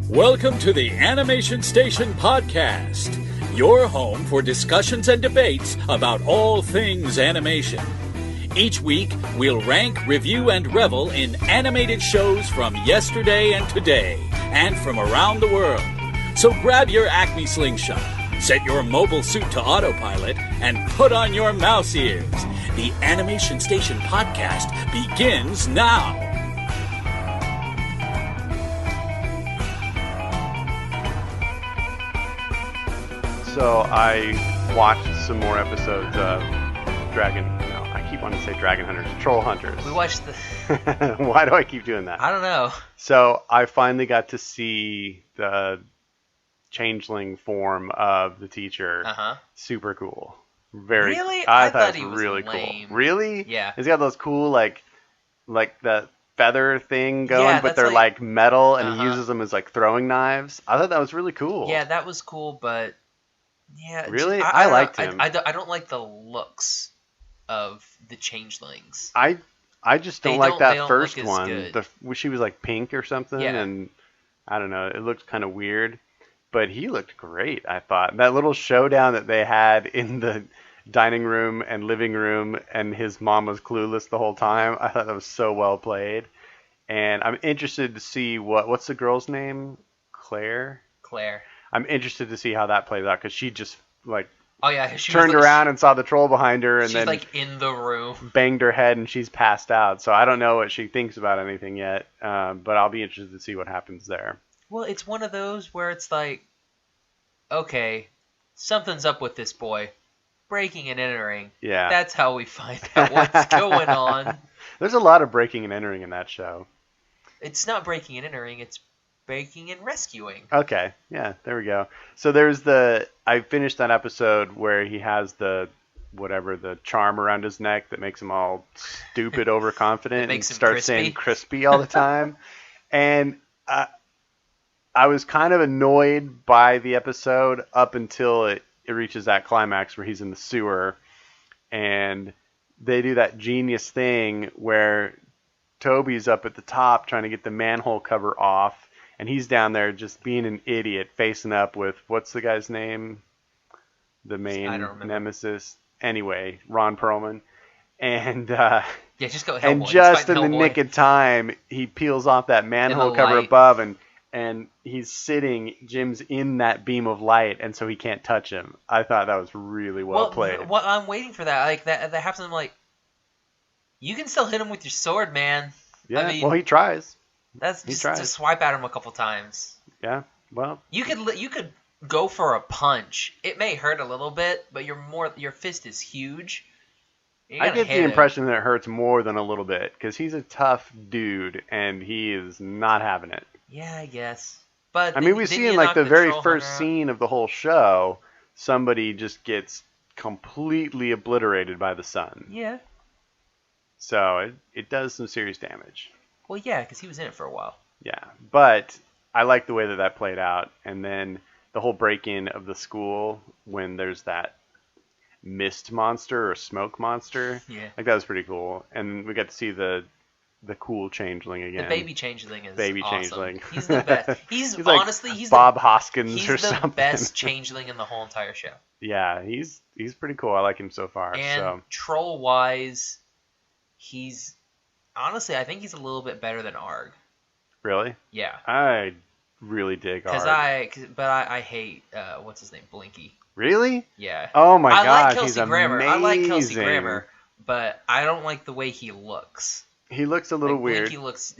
Welcome to the Animation Station Podcast, your home for discussions and debates about all things animation. Each week, we'll rank, review, and revel in animated shows from yesterday and today, and from around the world. So grab your Acme slingshot, set your mobile suit to autopilot, and put on your mouse ears. The Animation Station Podcast begins now. So I watched some more episodes of I keep wanting to say Dragon Hunters, Trollhunters. We watched the... Why do I keep doing that? I don't know. So I finally got to see the changeling form of the teacher. Uh-huh. Super cool. Very. Really? I thought he it was was really lame. cool. Really? Yeah. He's got those cool like the feather thing going, Yeah, but that's they're like metal, and he Uh-huh. uses them as like throwing knives. I thought that was really cool. Yeah, that was cool, but... Yeah, Really? I I liked know. him. I don't like the looks of the changelings. I just don't They like don't- they that don't first look as one. good. She was like pink or something, Yeah. and I don't know. It looked kind of weird, but he looked great. I thought that little showdown that they had in the dining room and living room, and his mom was clueless the whole time. I thought that was so well played, and I'm interested to see what's the girl's name? Claire. I'm interested to see how that plays out, because she just like Oh yeah, she turned was, around and saw the troll behind her, and she's then like in the room. banged her head and she's passed out. So I don't know what she thinks about anything yet, but I'll be interested to see what happens there. Well, it's one of those where it's like, okay, something's up with this boy. Breaking and entering. Yeah. That's how we find out what's going on. There's a lot of breaking and entering in that show. It's not breaking and entering, it's breaking and rescuing. Okay, yeah, there we go. So I finished that episode where he has the charm around his neck that makes him all stupid, overconfident, and starts saying crispy all the time. And I was kind of annoyed by the episode up until it reaches that climax where he's in the sewer, and they do that genius thing where Toby's up at the top trying to get the manhole cover off, and he's down there just being an idiot, facing up with, what's the guy's name? The main nemesis. Anyway, Ron Perlman. And just go Hellboy. And just in the nick of time, he peels off that manhole cover above, and Jim's in that beam of light, and so he can't touch him. I thought that was really well played. Well, I'm waiting for that. Like that happens. I'm like, you can still hit him with your sword, man. Yeah, I mean, well, he tries. That's just to swipe at him a couple times. Yeah, well, you could go for a punch. It may hurt a little bit, but your fist is huge. I get the impression that it hurts more than a little bit, because he's a tough dude and he is not having it. Yeah, I guess. But I mean, we see in like the very first scene of the whole show, somebody just gets completely obliterated by the sun. Yeah. So it does some serious damage. Well, yeah, because he was in it for a while. Yeah, but I like the way that played out. And then the whole break-in of the school when there's that mist monster or smoke monster. Yeah. Like, that was pretty cool. And we got to see the cool changeling again. The baby changeling is awesome. Changeling. He's the best. He's honestly, like Bob Hoskins or something. He's the best changeling in the whole entire show. Yeah, he's pretty cool. I like him so far. And troll-wise, honestly, I think he's a little bit better than Arg. Really? Yeah. I really dig Arg. I hate what's his name, Blinky. Really? Yeah. Oh my gosh, like Kelsey he's Grammer. amazing. I like Kelsey Grammer, but I don't like the way he looks. He looks a little weird. He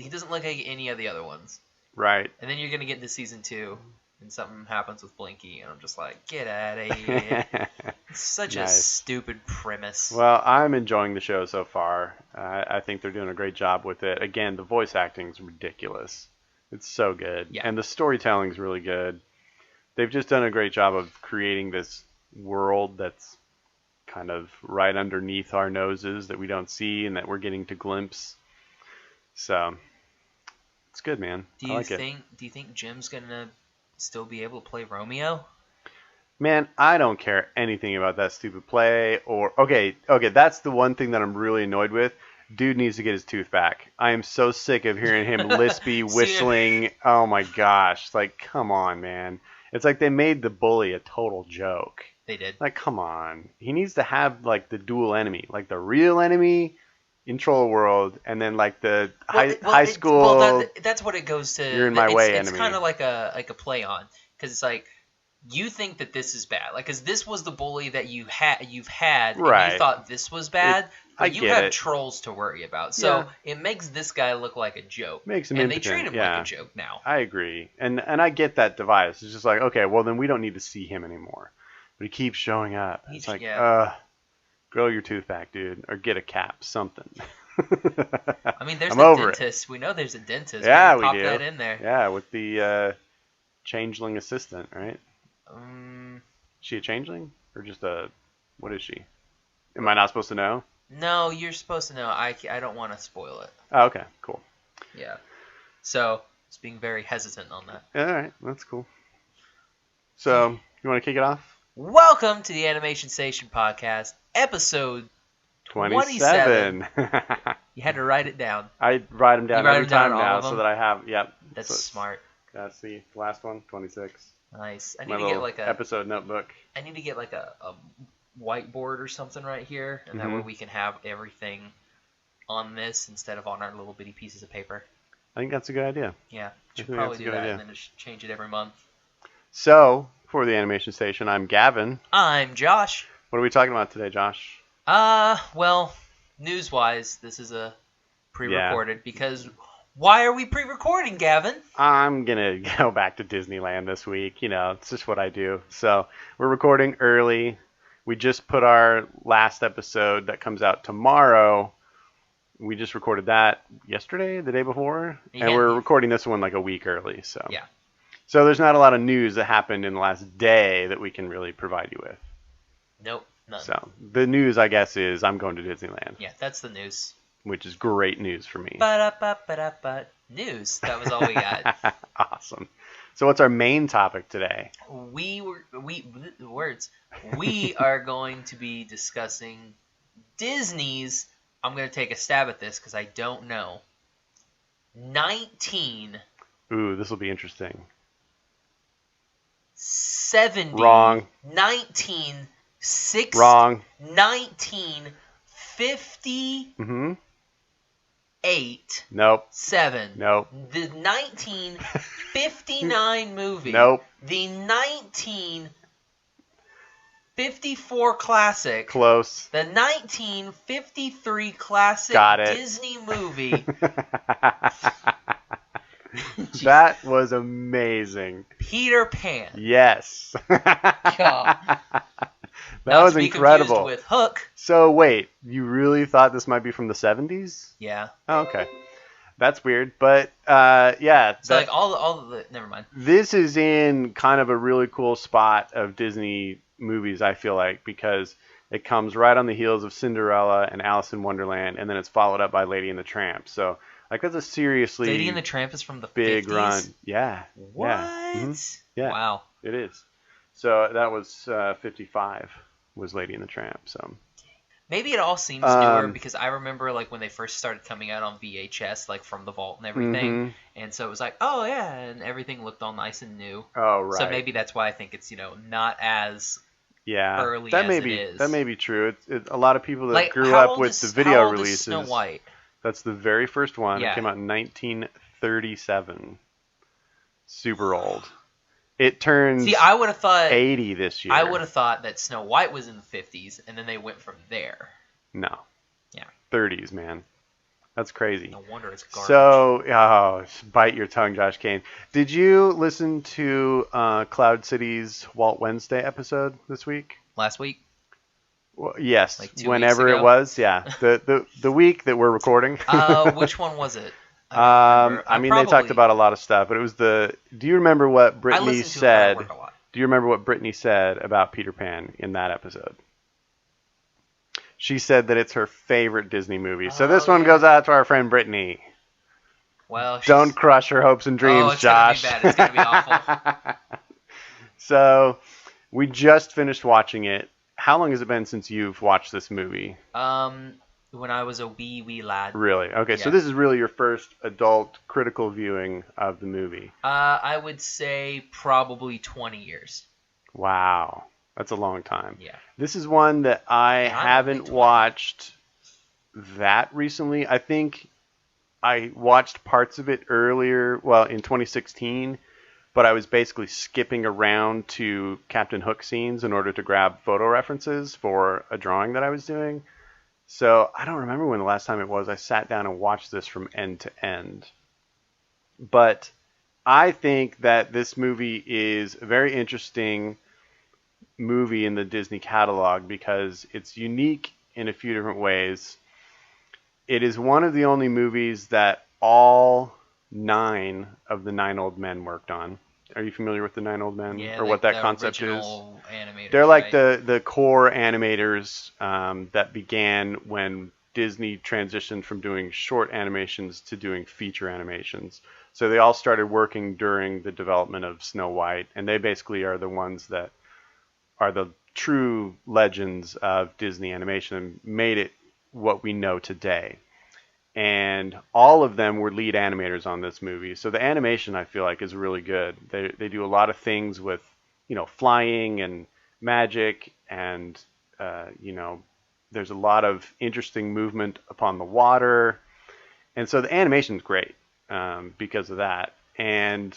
doesn't look like any of the other ones. Right. And then you're gonna get into season 2, and something happens with Blinky, and I'm just like, get out of here. It's such a stupid premise. Well, I'm enjoying the show so far. I think they're doing a great job with it. Again, the voice acting is ridiculous. It's so good. Yeah. And the storytelling is really good. They've just done a great job of creating this world that's kind of right underneath our noses that we don't see and that we're getting to glimpse. So, it's good, man. Do you think Jim's gonna still be able to play Romeo? Man, I don't care anything about that stupid play. Or okay, that's the one thing that I'm really annoyed with. Dude needs to get his tooth back. I am so sick of hearing him lispy, whistling. Oh my gosh. Like, come on, man. It's like they made the bully a total joke. They did. Like, come on. He needs to have, like, the dual enemy. Like, the real enemy in Troll World, and then, like, the high school... Well, that's what it goes to. You're in my way It's enemy. kind of like a play on. Because it's like, you think that this is bad. Like, because this was the bully that you've had, right. and you thought this was bad. But you have trolls to worry about. So it makes this guy look like a joke. Makes him and impotent. They treat him like a joke now. I agree. And I get that device. It's just like, okay, well, then we don't need to see him anymore. But he keeps showing up. It's like, grow your tooth back, dude. Or get a cap, something. I mean, there's a dentist. We know there's a dentist. Yeah, we do. Pop that in there. Yeah, with the changeling assistant, right? Is she a changeling? Or just a... What is she? Am I not supposed to know? No, you're supposed to know. I don't want to spoil it. Oh, okay, cool. Yeah. So, just being very hesitant on that. All right, that's cool. So, you want to kick it off? Welcome to the Animation Station Podcast, episode 27. You had to write it down. I write them down every time now so that I have, yep. That's smart. Let's see, the last one, 26. Nice. I need to get like a episode notebook. I need to get like a whiteboard or something right here, and that way we can have everything on this instead of on our little bitty pieces of paper. I think that's a good idea. Yeah, should probably do that and then just change it every month. So, for the Animation Station, I'm Gavin. I'm Josh. What are we talking about today, Josh? Well, news-wise, this is a pre-recorded because why are we pre-recording, Gavin? I'm going to go back to Disneyland this week. You know, it's just what I do. So, we're recording early. We just put our last episode that comes out tomorrow. We just recorded that yesterday, the day before, and we're recording this one like a week early. So So there's not a lot of news that happened in the last day that we can really provide you with. Nope, none. So the news, I guess, is I'm going to Disneyland. Yeah, that's the news. Which is great news for me. News. That was all we got. Awesome. So what's our main topic today? We are going to be discussing Disney's, I'm going to take a stab at this because I don't know, 19... Ooh, this will be interesting. 70... Wrong. 1960... Wrong. 1950... Mm-hmm. 8. Nope. 7. Nope. The 1959 movie. Nope. The 1954 classic. Close. The 1953 classic Disney movie. That was amazing. Peter Pan. Yes. That was incredible. With Hook. So wait, you really thought this might be from the 70s? Yeah. Oh, okay. That's weird, but yeah. So like all of the never mind. This is in kind of a really cool spot of Disney movies, I feel like, because it comes right on the heels of Cinderella and Alice in Wonderland, and then it's followed up by Lady and the Tramp. So like that's a seriously Lady and the Tramp is from the big 50s? Run. Yeah. What? Yeah. Mm-hmm. Yeah. Wow. It is. So that was 55 was Lady and the Tramp. So maybe it all seems newer because I remember like when they first started coming out on VHS, like from the vault and everything, and so it was like, oh yeah, and everything looked all nice and new. Oh right. So maybe that's why I think it's not as early that as may it be, is. That may be true. It's a lot of people that like, grew up with the video how old releases. Is Snow White? That's the very first one. Yeah. It came out in 1937. Super old. It turns I would have thought 80 this year. I would have thought that Snow White was in the 50s, and then they went from there. No. Yeah. 30s, man. That's crazy. No wonder it's garbage. So, bite your tongue, Josh Kane. Did you listen to Cloud City's Walt Wednesday episode this week? Last week? Well, yes. Like 2 whenever weeks ago? it was, yeah. The week that we're recording. Which one was it? I mean, they talked about a lot of stuff, but it was do you remember what Brittany said? Do you remember what Brittany said about Peter Pan in that episode? She said that it's her favorite Disney movie. So this one goes out to our friend Brittany. Well, don't crush her hopes and dreams, it's Josh. Gonna be bad. It's gonna be awful. So, We just finished watching it. How long has it been since you've watched this movie? When I was a wee lad. Really? Okay, yeah. So this is really your first adult critical viewing of the movie. I would say probably 20 years. Wow. That's a long time. Yeah. This is one that I haven't watched that recently. I think I watched parts of it earlier, well, in 2016, but I was basically skipping around to Captain Hook scenes in order to grab photo references for a drawing that I was doing. So I don't remember when the last time it was I sat down and watched this from end to end. But I think that this movie is a very interesting movie in the Disney catalog because it's unique in a few different ways. It is one of the only movies that all 9 of the 9 old men worked on. Are you familiar with the 9 old men? Yeah, or what that concept is? Animators, they're like the core animators that began when Disney transitioned from doing short animations to doing feature animations. So they all started working during the development of Snow White, and they basically are the ones that are the true legends of Disney animation and made it what we know today. And all of them were lead animators on this movie. So the animation, I feel like, is really good. They do a lot of things with, flying and magic, and, there's a lot of interesting movement upon the water. And so the animation is great because of that. And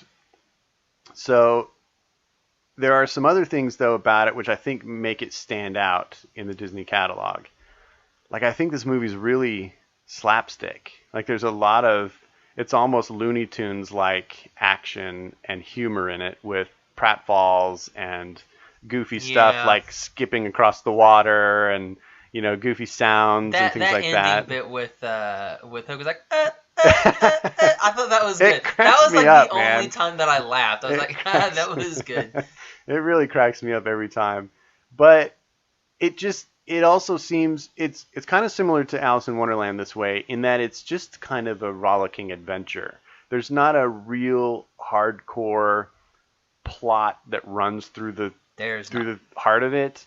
so there are some other things, though, about it which I think make it stand out in the Disney catalog. Like, I think this movie's really slapstick. Like, there's a lot of, it's almost Looney Tunes like action and humor in it, with pratfalls and goofy stuff like skipping across the water and goofy sounds and things like that. That ending bit with Hook was like I thought that was good. That was like the only time that I laughed. I was like, that was good. It really cracks me up every time. But it also seems it's kind of similar to Alice in Wonderland this way, in that it's just kind of a rollicking adventure. There's not a real hardcore plot that runs through the heart of it.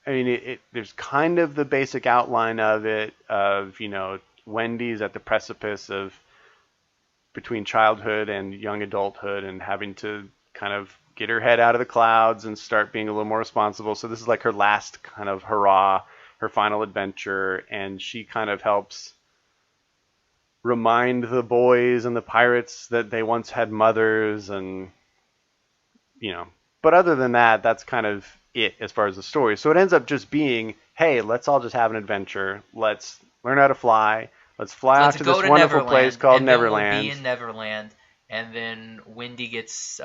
I mean, there's kind of the basic outline of it, of Wendy's at the precipice of between childhood and young adulthood, and having to kind of get her head out of the clouds and start being a little more responsible. So this is like her last kind of hurrah, her final adventure, and she kind of helps remind the boys and the pirates that they once had mothers, and but other than that, that's kind of it as far as the story. So it ends up just being, hey, let's all just have an adventure. Let's learn how to fly. Let's fly out to this wonderful place called Neverland. We'll be in Neverland, and then Wendy gets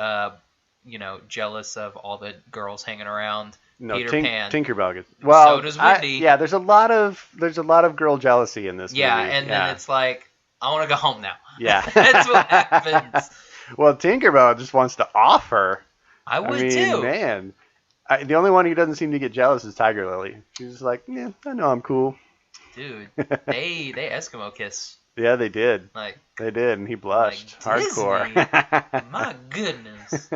jealous of all the girls hanging around. No, Peter Pan. Tinkerbell gets. Well, so does Wendy. There's a lot of girl jealousy in this movie. And then it's like, I want to go home now. Yeah, that's what happens. Well, Tinkerbell just wants to off her. I would too. Man, the only one who doesn't seem to get jealous is Tiger Lily. She's just like, yeah, I know I'm cool. Dude, they Eskimo kiss. Yeah, they did. They did, and he blushed hardcore. My goodness.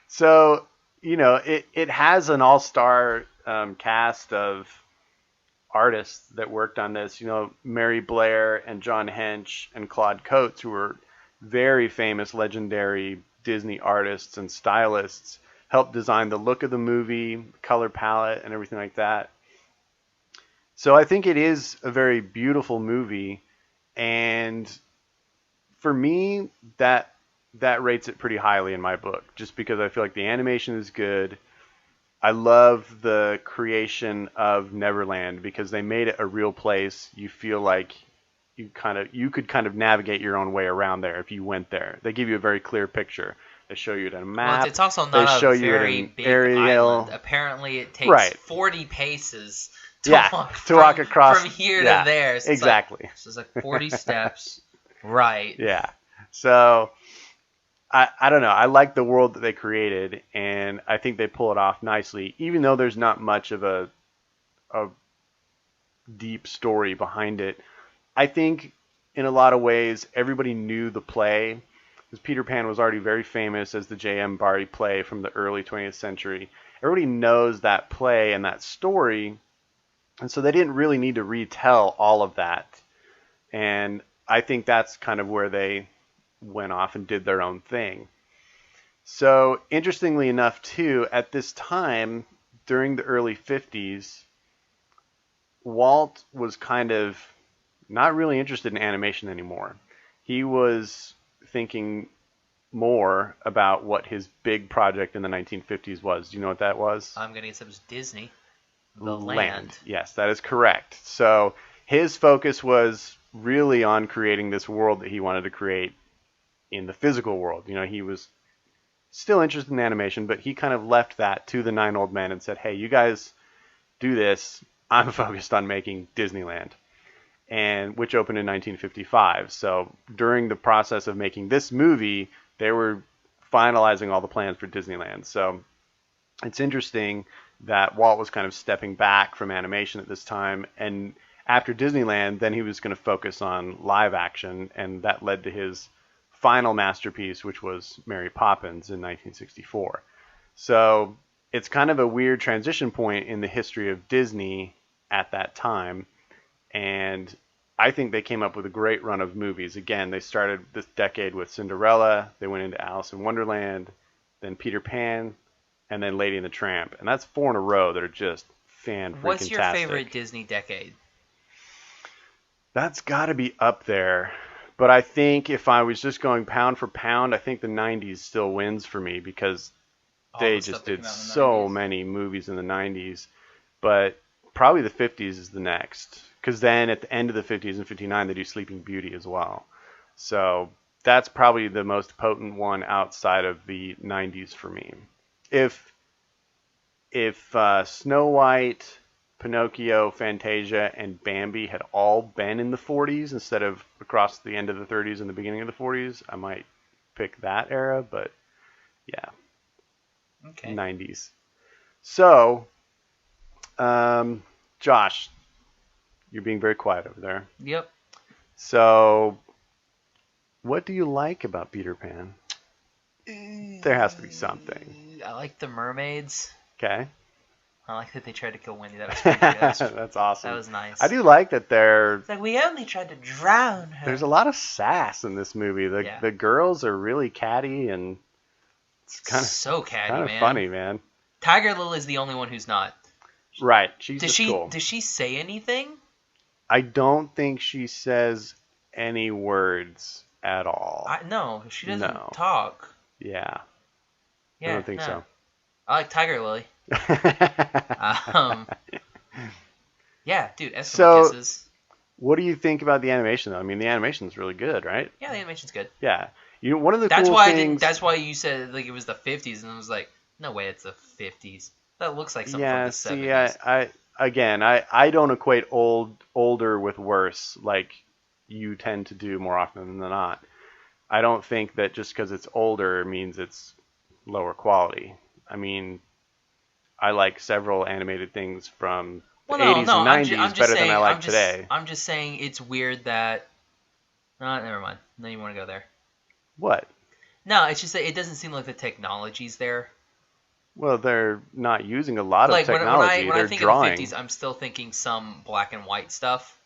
So, it has an all-star cast of artists that worked on this. Mary Blair and John Hench and Claude Coates, who were very famous, legendary Disney artists and stylists, helped design the look of the movie, color palette, and everything like that. So I think it is a very beautiful movie, and for me, that rates it pretty highly in my book, just because I feel like the animation is good. I love the creation of Neverland because they made it a real place. You feel like you could kind of navigate your own way around there if you went there. They give you a very clear picture. They show you it on a map. Well, it's also not a very big island. Apparently, it takes 40 paces to walk across from here to there. So exactly. It's like 40 steps. Right. Yeah. So I don't know. I like the world that they created, and I think they pull it off nicely, even though there's not much of a deep story behind it. I think in a lot of ways everybody knew the play, because Peter Pan was already very famous as the J.M. Barrie play from the early 20th century. everybody knows that play and that story, and so they didn't really need to retell all of that. And I think that's kind of where they went off and did their own thing. So interestingly enough, too, at this time, during the early 50s, Walt was kind of not really interested in animation anymore. He was thinking more about what his big project in the 1950s was. Do you know what that was? I'm going to guess it was Disney. The land. Yes, that is correct. So his focus was really on creating this world that he wanted to create in the physical world. You know, he was still interested in animation, but he kind of left that to the 9 Old Men and said, hey, you guys do this. I'm focused on making Disneyland, and which opened in 1955. So during the process of making this movie, they were finalizing all the plans for Disneyland. So it's interesting that Walt was kind of stepping back from animation at this time, and after Disneyland, then he was going to focus on live action, and that led to his final masterpiece, which was Mary Poppins in 1964. So it's kind of a weird transition point in the history of Disney at that time, and I think they came up with a great run of movies. Again, they started this decade with Cinderella, they went into Alice in Wonderland, then Peter Pan, and then Lady and the Tramp. And that's 4 in a row that are just fan-freaking-tastic. What's your favorite Disney decade? That's got to be up there. But I think if I was just going pound for pound, I think the 90s still wins for me because they just did so many movies in the 90s. But probably the 50s is the next. Because then at the end of the 50s and 59, they do Sleeping Beauty as well. So that's probably the most potent one outside of the 90s for me. If Snow White, Pinocchio, Fantasia, and Bambi had all been in the 40s instead of across the end of the 30s and the beginning of the 40s, I might pick that era, but yeah. Okay. 90s. So, Josh, you're being very quiet over there. Yep. So, what do you like about Peter Pan? There has to be something. I like the mermaids. Okay. I like that they tried to kill Wendy. That was pretty good. That's awesome. That was nice. I do like that they're... It's like, we only tried to drown her. There's a lot of sass in this movie. The girls are really catty, and it's kind of so catty, kind of man. funny, man. Tiger Lily is the only one who's not. Right. She's cool. Does she say anything? I don't think she says any words at all. No, she doesn't talk. Yeah. I don't think so. I like Tiger Lily. Yeah, dude, Eskimo kisses. What do you think about the animation, though? I mean, the animation's really good, right? Yeah, the animation's good. Yeah. One of the cool things... That's why you said like it was the 50s, and I was like, no way, it's the 50s. That looks like something from the 70s. I don't equate older with worse like you tend to do more often than not. I don't think that just because it's older means it's lower quality. I mean, I like several animated things from the 80s and 90s better than I like today. I'm just saying it's weird that... never mind. No, you want to go there. What? No, it's just that it doesn't seem like the technology's there. Well, they're not using a lot of technology. When they're I think drawing. of the 50s, I'm still thinking some black and white stuff.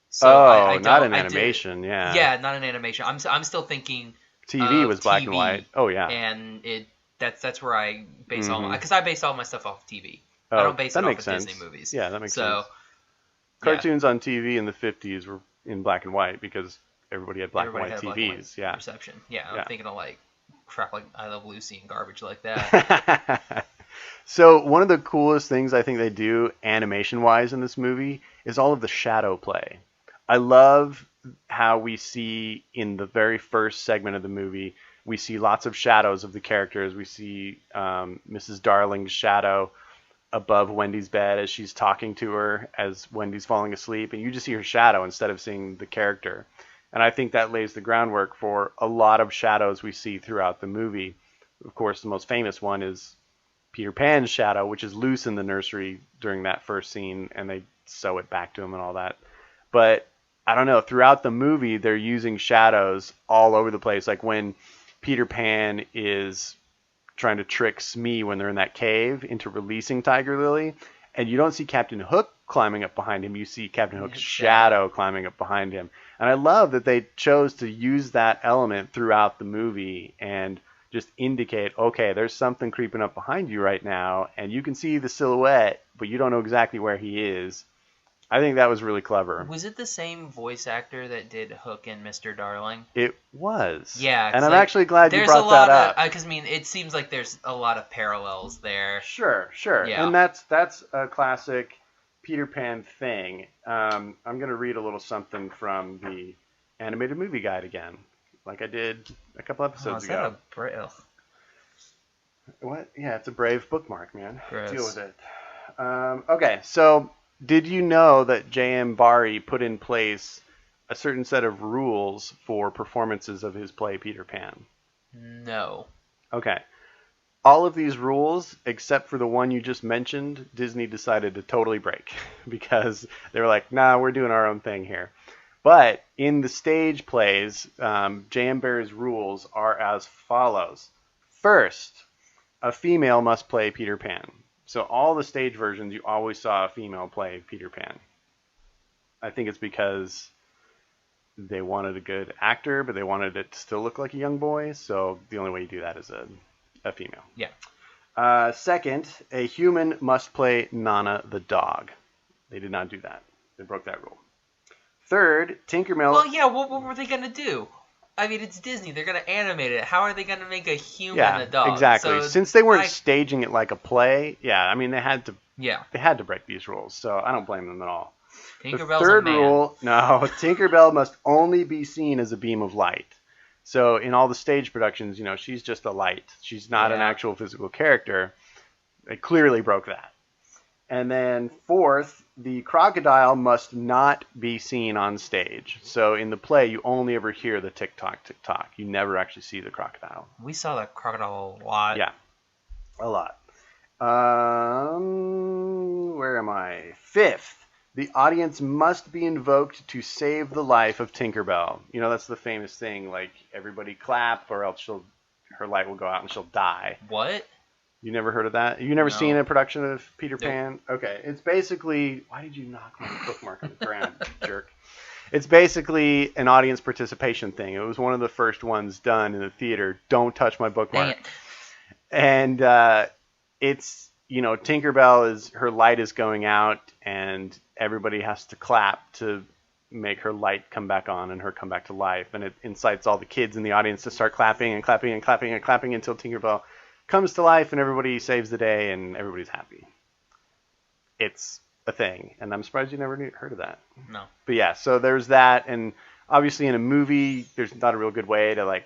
So not an animation, yeah. Yeah, not an animation. I'm still thinking TV was black and white. Oh yeah. And that's where I base all my, because I base all my stuff off of TV. I don't base it off of Disney movies. Yeah, that makes sense. Cartoons on TV in the 50s were in black and white because everybody had black and white TVs. Yeah. Perception. Yeah, I'm thinking of like crap like I Love Lucy and garbage like that. So one of the coolest things I think they do animation-wise in this movie is all of the shadow play. I love how we see in the very first segment of the movie, we see lots of shadows of the characters. We see Mrs. Darling's shadow above Wendy's bed as she's talking to her as Wendy's falling asleep, and you just see her shadow instead of seeing the character. And I think that lays the groundwork for a lot of shadows we see throughout the movie. Of course, the most famous one is Peter Pan's shadow, which is loose in the nursery during that first scene, and they sew it back to him and all that. But I don't know, throughout the movie, they're using shadows all over the place. Like when Peter Pan is trying to trick Smee when they're in that cave into releasing Tiger Lily. And you don't see Captain Hook climbing up behind him. You see Captain Hook's shadow climbing up behind him. And I love that they chose to use that element throughout the movie and just indicate, okay, there's something creeping up behind you right now, and you can see the silhouette, but you don't know exactly where he is. I think that was really clever. Was it the same voice actor that did Hook and Mr. Darling? It was. Yeah. And I'm actually glad you brought that up. Because, it seems like there's a lot of parallels there. Sure. Yeah. And that's a classic Peter Pan thing. I'm going to read a little something from the animated movie guide again, like I did a couple episodes ago. Is that a Braille? What? Yeah, it's a Brave bookmark, man. Gross. Deal with it. Okay, so did you know that J.M. Barrie put in place a certain set of rules for performances of his play Peter Pan? No. Okay. All of these rules, except for the one you just mentioned, Disney decided to totally break because they were like, nah, we're doing our own thing here. But in the stage plays, J.M. Barrie's rules are as follows. First, a female must play Peter Pan. So all the stage versions, you always saw a female play Peter Pan. I think it's because they wanted a good actor, but they wanted it to still look like a young boy. So the only way you do that is a female. Yeah. Second, a human must play Nana the dog. They did not do that. They broke that rule. Third, Tinkerbell... Well, yeah, what were they going to do? It's Disney. They're going to animate it. How are they going to make a human a dog? Exactly. So, since they weren't staging it like a play, they had to. Yeah. They had to break these rules, so I don't blame them at all. Tinkerbell's the third a man. rule, Tinkerbell must only be seen as a beam of light. So in all the stage productions, she's just a light. She's not an actual physical character. They clearly broke that. And then fourth, the crocodile must not be seen on stage. So in the play, you only ever hear the tick-tock, tick-tock. You never actually see the crocodile. We saw that crocodile a lot. Yeah, a lot. Where am I? Fifth, the audience must be invoked to save the life of Tinkerbell. That's the famous thing, like everybody clap or else her light will go out and she'll die. What? You never heard of that? You never seen a production of Peter Pan? Okay. It's basically... Why did you knock my bookmark on the ground, jerk? It's basically an audience participation thing. It was one of the first ones done in the theater. Don't touch my bookmark. Dang it. And it's, Tinkerbell her light is going out and everybody has to clap to make her light come back on and her come back to life. And it incites all the kids in the audience to start clapping and clapping and clapping and clapping until Tinkerbell comes to life and everybody saves the day and everybody's happy. It's a thing, and I'm surprised you never heard of that. No. But yeah, so there's that, and obviously in a movie, there's not a real good way to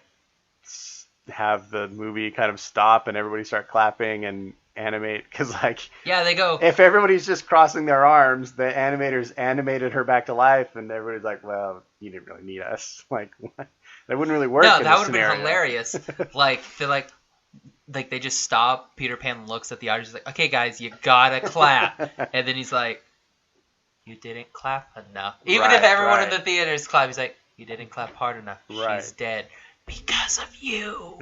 have the movie kind of stop and everybody start clapping and animate, because they go. If everybody's just crossing their arms, the animators animated her back to life, and everybody's like, well, you didn't really need us. What? That wouldn't really work. No, that would have been hilarious. They just stop. Peter Pan looks at the audience, like, okay, guys, you gotta clap. And then he's like, you didn't clap enough. Even if everyone in the theater is clapping, he's like, you didn't clap hard enough. Right. She's dead. Because of you.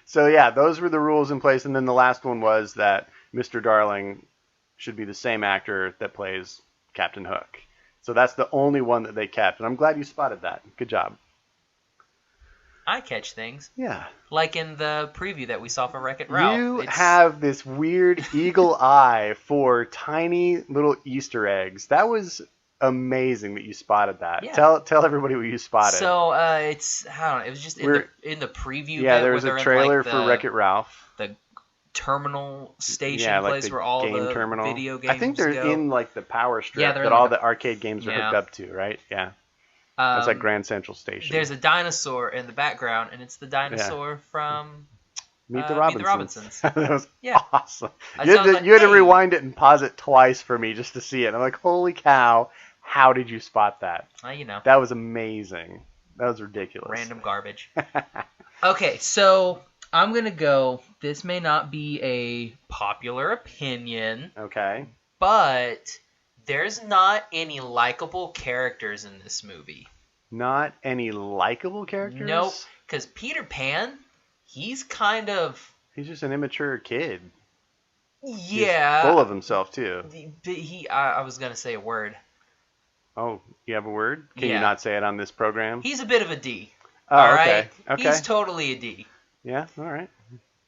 So, yeah, those were the rules in place. And then the last one was that Mr. Darling should be the same actor that plays Captain Hook. So that's the only one that they kept. And I'm glad you spotted that. Good job. I catch things. Yeah. Like in the preview that we saw for Wreck-It Ralph. You have this weird eagle eye for tiny little Easter eggs. That was amazing that you spotted that. Yeah. Tell everybody what you spotted. So it was just in the preview. Yeah, there was a trailer for Wreck-It Ralph. The terminal station place where all the terminal. Video games I think they're in the power strip that all the arcade games are hooked up to, right? Yeah. It's like Grand Central Station. There's a dinosaur in the background, and it's the dinosaur from Meet the Robinsons. That was awesome. You had to rewind it and pause it twice for me just to see it. I'm like, holy cow, how did you spot that? That was amazing. That was ridiculous. Random garbage. Okay, so I'm going to go, this may not be a popular opinion. Okay. But there's not any likable characters in this movie. Not any likable characters? Nope, because Peter Pan, he's kind of... He's just an immature kid. Yeah. He's full of himself, too. I was going to say a word. Oh, you have a word? Can you not say it on this program? He's a bit of a D. Oh, all okay. right? Okay. He's totally a D. Yeah, all right.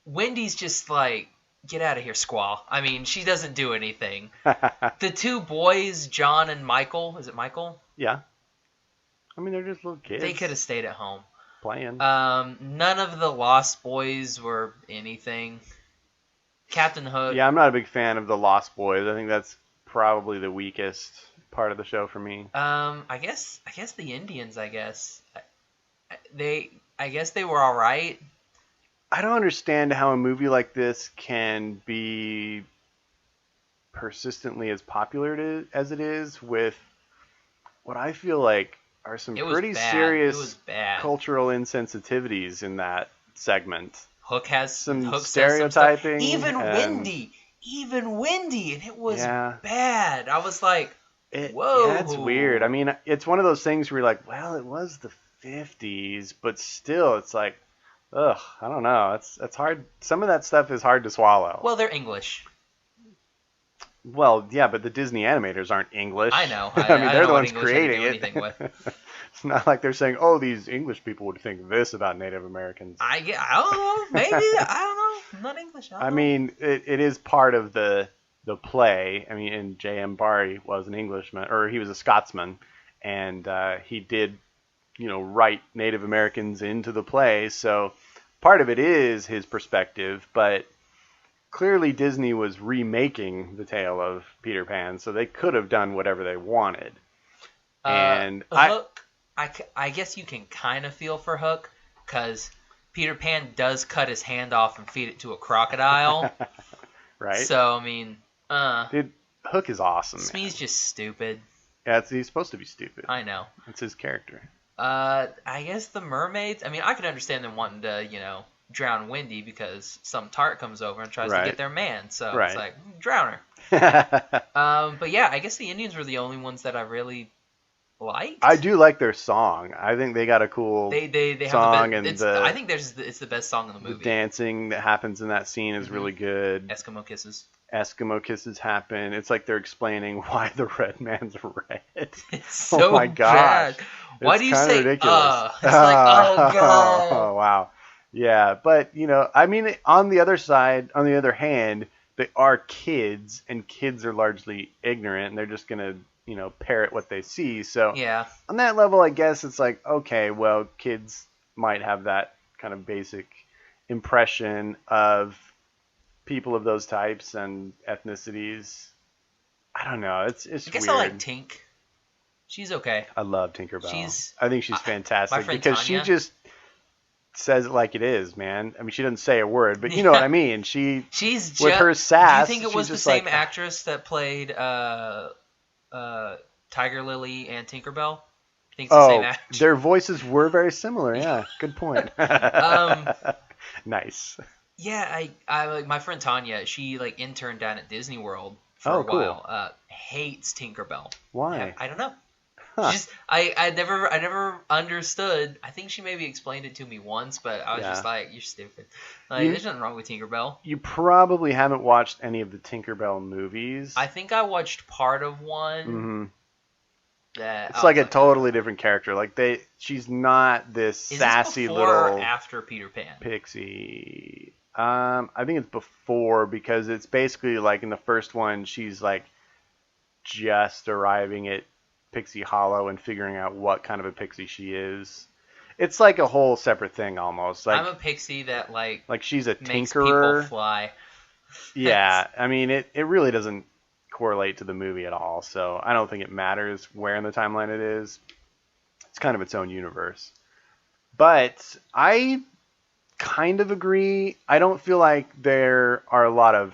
Wendy's just like, get out of here, squaw. I mean, she doesn't do anything. The two boys, John and Michael. Is it Michael? Yeah. I mean, they're just little kids. They could have stayed at home. Playing. None of the Lost Boys were anything. Captain Hook. Yeah, I'm not a big fan of the Lost Boys. I think that's probably the weakest part of the show for me. I guess the Indians. I guess they were all right. I don't understand how a movie like this can be persistently as popular as it is with what I feel like are some pretty serious cultural insensitivities in that segment. Hook has some stereotyping. Even Wendy, and it was bad. I was like, whoa. Yeah, it's weird. I mean, it's one of those things where you're like, well, it was the 50s, but still, it's like, ugh, I don't know. It's hard. Some of that stuff is hard to swallow. Well, they're English. Well, yeah, but the Disney animators aren't English. I know. I mean, they're the ones creating it. It's not like they're saying, oh, these English people would think this about Native Americans. I don't know. Maybe. I don't know. I'm not English. I mean, it is part of the play. I mean, and J.M. Barrie was an Englishman, or he was a Scotsman, and he did, write Native Americans into the play. So part of it is his perspective, but clearly Disney was remaking the tale of Peter Pan, so they could have done whatever they wanted. And Hook, I guess you can kind of feel for Hook, because Peter Pan does cut his hand off and feed it to a crocodile. Right. So, I mean, dude, Hook is awesome. Smee's just stupid. Yeah, he's supposed to be stupid. I know. It's his character. I guess the mermaids, I mean, I could understand them wanting to, drown Wendy because some tart comes over and tries to get their man. So it's like, drown her. But yeah, I guess the Indians were the only ones that I really liked. I do like their song. I think they got a cool they song. Have the best, I think it's the best song in the movie. The dancing that happens in that scene is really good. Eskimo kisses happen. It's like they're explaining why the red man's red. It's so oh my gosh. bad. Why do you say ridiculous. It's like, oh god. Oh wow. Yeah, but I mean, on the other hand, they are kids, and kids are largely ignorant, and they're just gonna, parrot what they see. So yeah, on that level, I guess it's like, okay, well, kids might have that kind of basic impression of people of those types and ethnicities. I don't know. It's I guess weird. I like Tink. She's okay. I love Tinkerbell. I think she's fantastic because Tanya, she just says it like it is, man. I mean, she doesn't say a word, but you know what I mean. She's with her sass. Do you think it was the same actress that played Tiger Lily and Tinkerbell? I think it's the same actress. Their voices were very similar. Yeah, good point. Nice. Yeah, I my friend Tanya, she interned down at Disney World for a while. Hates Tinkerbell. Why? I don't know. Huh. I never understood. I think she maybe explained it to me once, but I was just like, you're stupid. There's nothing wrong with Tinkerbell. You probably haven't watched any of the Tinkerbell movies. I think I watched part of one. Mm-hmm. It's like a totally different character. She's not this sassy before little or after Peter Pan pixie. I think it's before, because it's basically in the first one, she's just arriving at Pixie Hollow and figuring out what kind of a pixie she is. It's like a whole separate thing almost. I'm a pixie that she's a makes tinkerer. People fly. Yeah, I mean it really doesn't correlate to the movie at all, so I don't think it matters where in the timeline it is. It's kind of its own universe. But I kind of agree. I don't feel like there are a lot of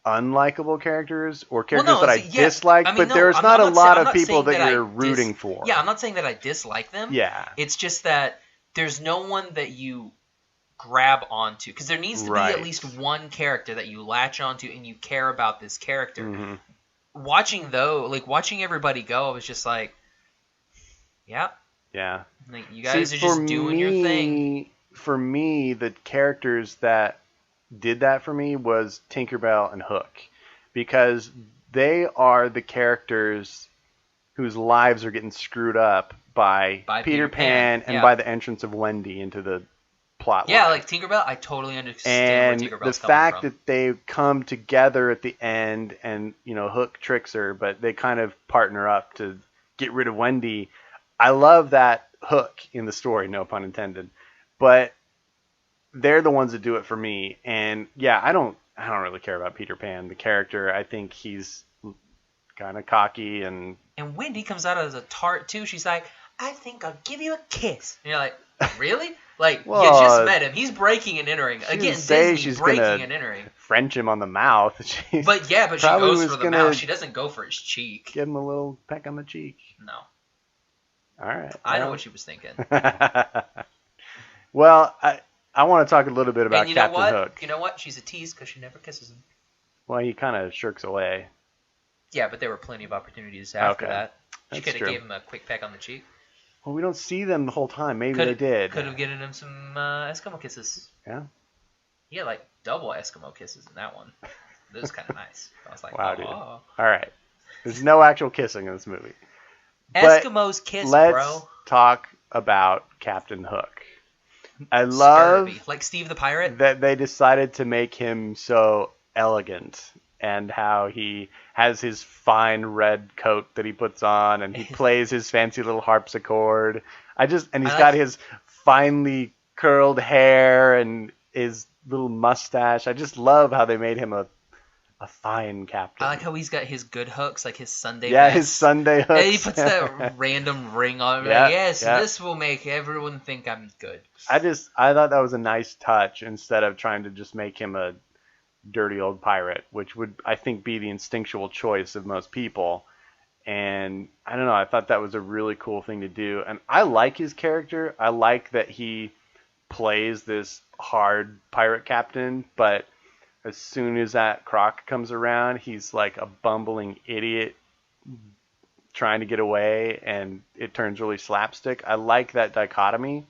unlikable characters or characters that I dislike, but there's not a lot of people that you're rooting for. Yeah, I'm not saying that I dislike them. Yeah. It's just that there's no one that you grab onto, because there needs to be at least one character that you latch onto and you care about this character. Mm-hmm. Watching everybody go, I was just like, yeah. Yeah. You guys are just doing your thing. for me, the characters that did that for me was Tinkerbell and Hook, because they are the characters whose lives are getting screwed up by Peter Pan and by the entrance of Wendy into the plot line. Yeah, like Tinkerbell, I totally understand where Tinkerbell's coming from. The fact that they come together at the end and, Hook tricks her, but they kind of partner up to get rid of Wendy. I love that hook in the story, no pun intended. But they're the ones that do it for me. And yeah, I don't really care about Peter Pan, the character. I think he's kind of cocky and Wendy comes out as a tart too. She's like, I think I'll give you a kiss. And you're like, really? Like, well, you just met him. He's breaking and entering. Again, Disney's breaking and entering. French him on the mouth. But she goes for the mouth. She doesn't go for his cheek. Give him a little peck on the cheek. No. All right. I know what she was thinking. Well, I want to talk a little bit about Captain Hook. You know what? She's a tease because she never kisses him. Well, he kind of shirks away. Yeah, but there were plenty of opportunities after that. She could have gave him a quick peck on the cheek. Well, we don't see them the whole time. Maybe they did. Could have given him some Eskimo kisses. Yeah. He had like double Eskimo kisses in that one. That was kind of nice. I was like, wow, dude. All right. There's no actual kissing in this movie. Eskimos kiss, bro. Let's talk about Captain Hook. I love like Steve the Pirate that they decided to make him so elegant, and how he has his fine red coat that he puts on, and he plays his fancy little harpsichord. And he's got his finely curled hair and his little mustache. I just love how they made him a fine captain. I like how he's got his good hooks, like his Sunday vest. His Sunday hooks. And he puts that random ring on. This will make everyone think I'm good. I thought that was a nice touch, instead of trying to just make him a dirty old pirate, which would, I think, be the instinctual choice of most people. And I don't know, I thought that was a really cool thing to do. And I like his character. I like that he plays this hard pirate captain, but as soon as that croc comes around, he's like a bumbling idiot trying to get away, and it turns really slapstick. I like that dichotomy.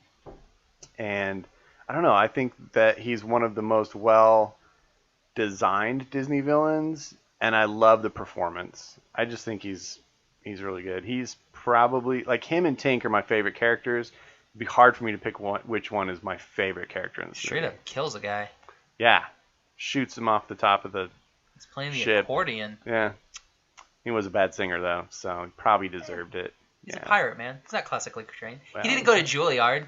And I don't know, I think that he's one of the most well-designed Disney villains, and I love the performance. I just think he's really good. He's probably, like, him and Tink are my favorite characters. It'd be hard for me to pick which one is my favorite character in the Straight up kills a guy. Yeah. Shoots him off the top of the He's playing the ship. accordion. Yeah. He was a bad singer, though, so he probably deserved it. He's a pirate, man. He's not classically trained. Well, he didn't go to Juilliard.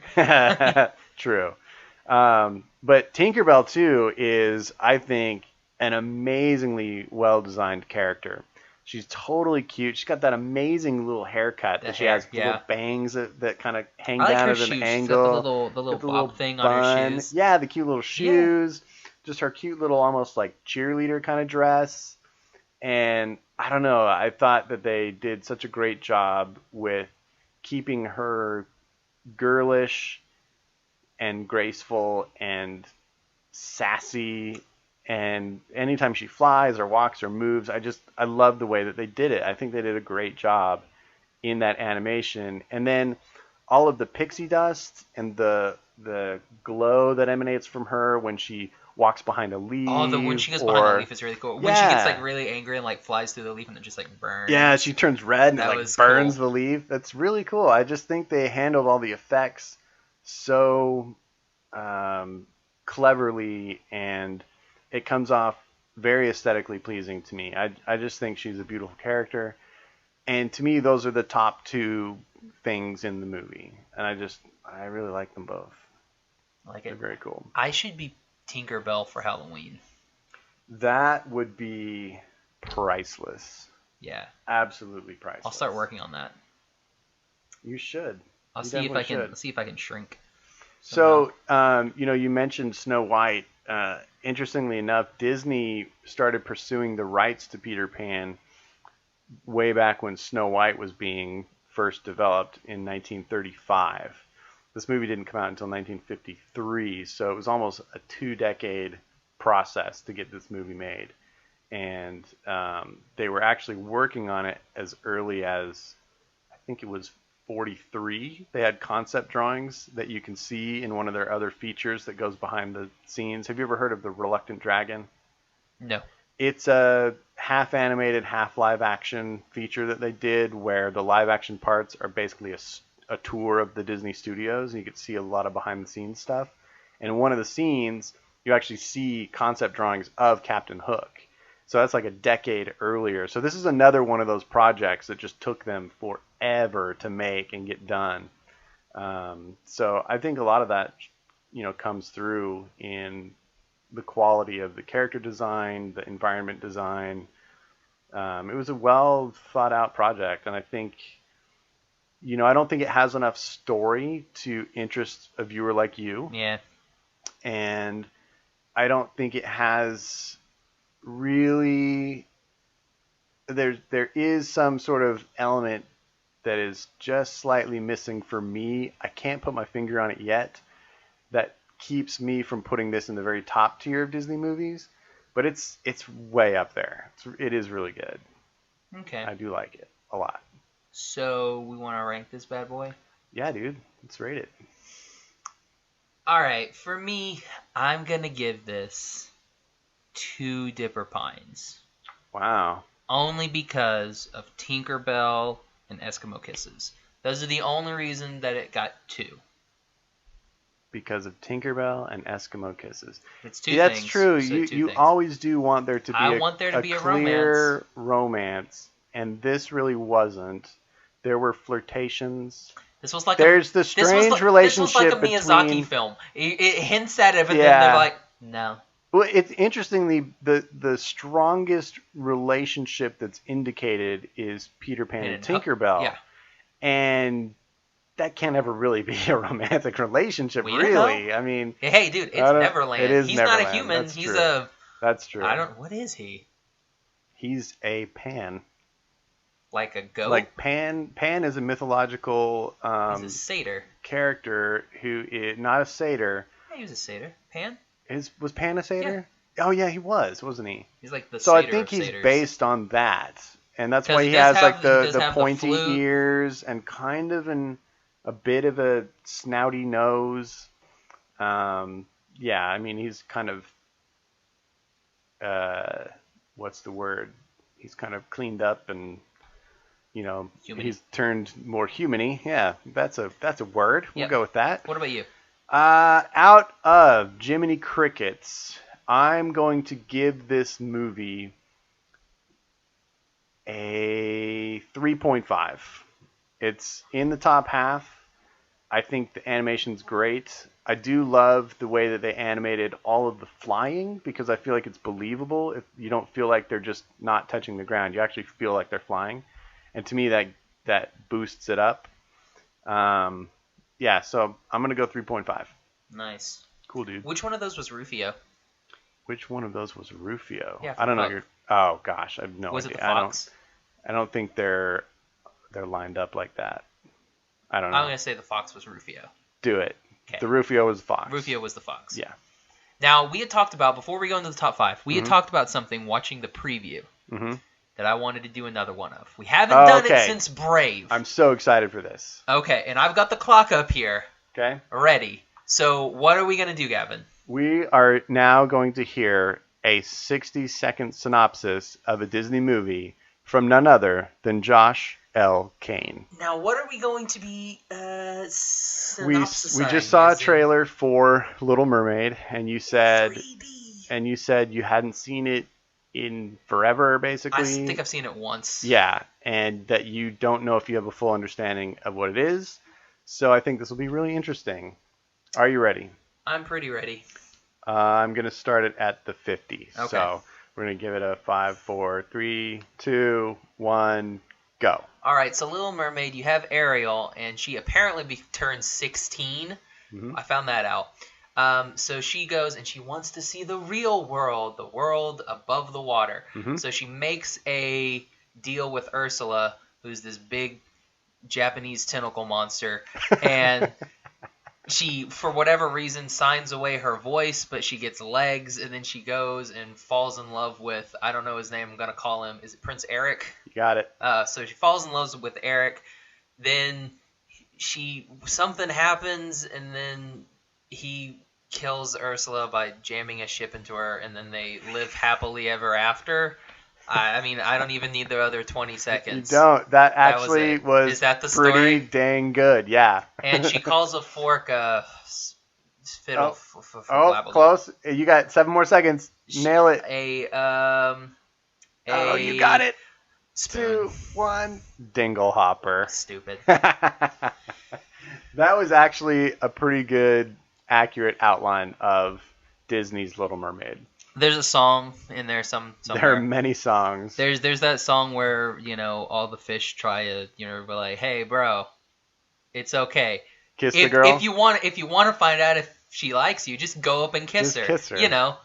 True. But Tinkerbell, too, is, I think, an amazingly well-designed character. She's totally cute. She's got that amazing little haircut that she has little bangs that kind of hang down at an angle. The little bob thing on her shoes. Yeah, the cute little shoes. Yeah. Just her cute little, almost like cheerleader kind of dress. And I don't know, I thought that they did such a great job with keeping her girlish and graceful and sassy. And anytime she flies or walks or moves, I love the way that they did it. I think they did a great job in that animation. And then all of the pixie dust and the glow that emanates from her when she walks behind a leaf. When she goes behind the leaf is really cool. When she gets like really angry and like flies through the leaf and it just like burns. Yeah, she turns red and it like burns the leaf. That's really cool. I just think they handled all the effects so cleverly, and it comes off very aesthetically pleasing to me. I just think she's a beautiful character. And to me, those are the top two things in the movie. And I really like them both. They're very cool. I should be Tinkerbell for Halloween. That would be priceless. Yeah. Absolutely priceless. I'll start working on that. You should. I'll see if I can shrink. So, you mentioned Snow White. Interestingly enough, Disney started pursuing the rights to Peter Pan way back when Snow White was being first developed in 1935. This movie didn't come out until 1953, so it was almost a 2-decade process to get this movie made. And they were actually working on it as early as, I think it was 1943. They had concept drawings that you can see in one of their other features that goes behind the scenes. Have you ever heard of the Reluctant Dragon? No. It's a half animated, half live action feature that they did where the live action parts are basically a tour of the Disney studios. And you can see a lot of behind the scenes stuff. And in one of the scenes, you actually see concept drawings of Captain Hook. So that's like a decade earlier. So this is another one of those projects that just took them forever to make and get done. So I think a lot of that, comes through in the quality of the character design, the environment design. It was a well thought out project, and I think, I don't think it has enough story to interest a viewer like you. Yeah. And I don't think it has really, there is some sort of element that is just slightly missing for me. I can't put my finger on it yet. That keeps me from putting this in the very top tier of Disney movies, but it's way up there. It is really good. Okay. I do like it a lot. So we want to rank this bad boy? Yeah, dude. Let's rate it. All right. For me, I'm going to give this 2 Dipper Pines. Wow. Only because of Tinkerbell and Eskimo Kisses. Those are the only reason that it got 2. Because of Tinkerbell and Eskimo Kisses. It's 2 things. That's true. You always do want there to be a clear romance, and this really wasn't. There were flirtations. This was like There's the strange relationship between... This was like a Miyazaki film. It hints at it, but then they're like, no. Well, it's interesting. The strongest relationship that's indicated is Peter Pan and Tinkerbell. Yeah. And that can't ever really be a romantic relationship, really. I mean, hey, dude, it's Neverland. It is He's Neverland. Not a human. That's He's true. That's true. What is he? He's a Pan. Like a goat? Like Pan is a mythological he's a satyr character who is not a satyr. Yeah, he was a satyr. Pan? Was Pan a satyr? Yeah. Oh yeah, he was, wasn't he? He's like the so satyr I think of he's satyrs. based on that, and that's why he has like the pointy ears and kind of a bit of a snouty nose. Yeah, I mean he's kind of what's the word? He's kind of cleaned up and Human-y. He's turned more human-y. Yeah, that's a word. We'll go with that. What about you? Out of Jiminy Crickets, I'm going to give this movie a 3.5. It's in the top half. I think the animation's great. I do love the way that they animated all of the flying because I feel like it's believable. If you don't feel like they're just not touching the ground, you actually feel like they're flying. And to me, that boosts it up. Yeah, so I'm going to go 3.5. Nice. Cool, dude. Which one of those was Rufio? Which one of those was Rufio? Yeah, I don't know. Oh, gosh, I have no idea. Was it the fox? I don't think they're lined up like that. I don't know. I'm going to say the fox was Rufio. Do it. Okay. The Rufio was the fox. Rufio was the fox. Yeah. Now, we had talked about, before we go into the top 5, we had talked about something watching the preview. Mm-hmm. That I wanted to do another one of. We haven't done it since Brave. I'm so excited for this. Okay, and I've got the clock up here. Okay. Ready. So what are we going to do, Gavin? We are now going to hear a 60-second synopsis of a Disney movie from none other than Josh L. Kane. Now, what are we going to be synopsising? We just saw a trailer for Little Mermaid, and you said 3D. You hadn't seen it in forever, basically. I think I've seen it once. Yeah, and that you don't know if you have a full understanding of what it is. So I think this will be really interesting. Are you ready? I'm pretty ready. I'm going to start it at the 50. Okay. So we're going to give it a 5, 4, 3, 2, 1, go. All right, so Little Mermaid, you have Ariel, and she apparently turns 16. Mm-hmm. I found that out. So she goes and she wants to see the real world, the world above the water. Mm-hmm. So she makes a deal with Ursula, who's this big Japanese tentacle monster, and she, for whatever reason, signs away her voice, but she gets legs, and then she goes and falls in love with, I don't know his name, I'm going to call him, is it Prince Eric? You got it. So she falls in love with Eric, then something happens, and then he kills Ursula by jamming a ship into her, and then they live happily ever after. I mean, I don't even need the other 20 seconds. You don't. That actually was Is that the pretty story? Dang good, yeah. And she calls a fork a fiddle. Close. You got 7 more seconds. Nail it. Oh, you got it. Spoon. 2, 1. Dingle hopper. Stupid. That was actually a pretty good, accurate outline of Disney's Little Mermaid. There's a song in there somewhere. There are many songs. There's that song where, all the fish try to, be like, hey, bro, it's okay. Kiss the girl? If you want to find out if she likes you, just go up and kiss her. Kiss her.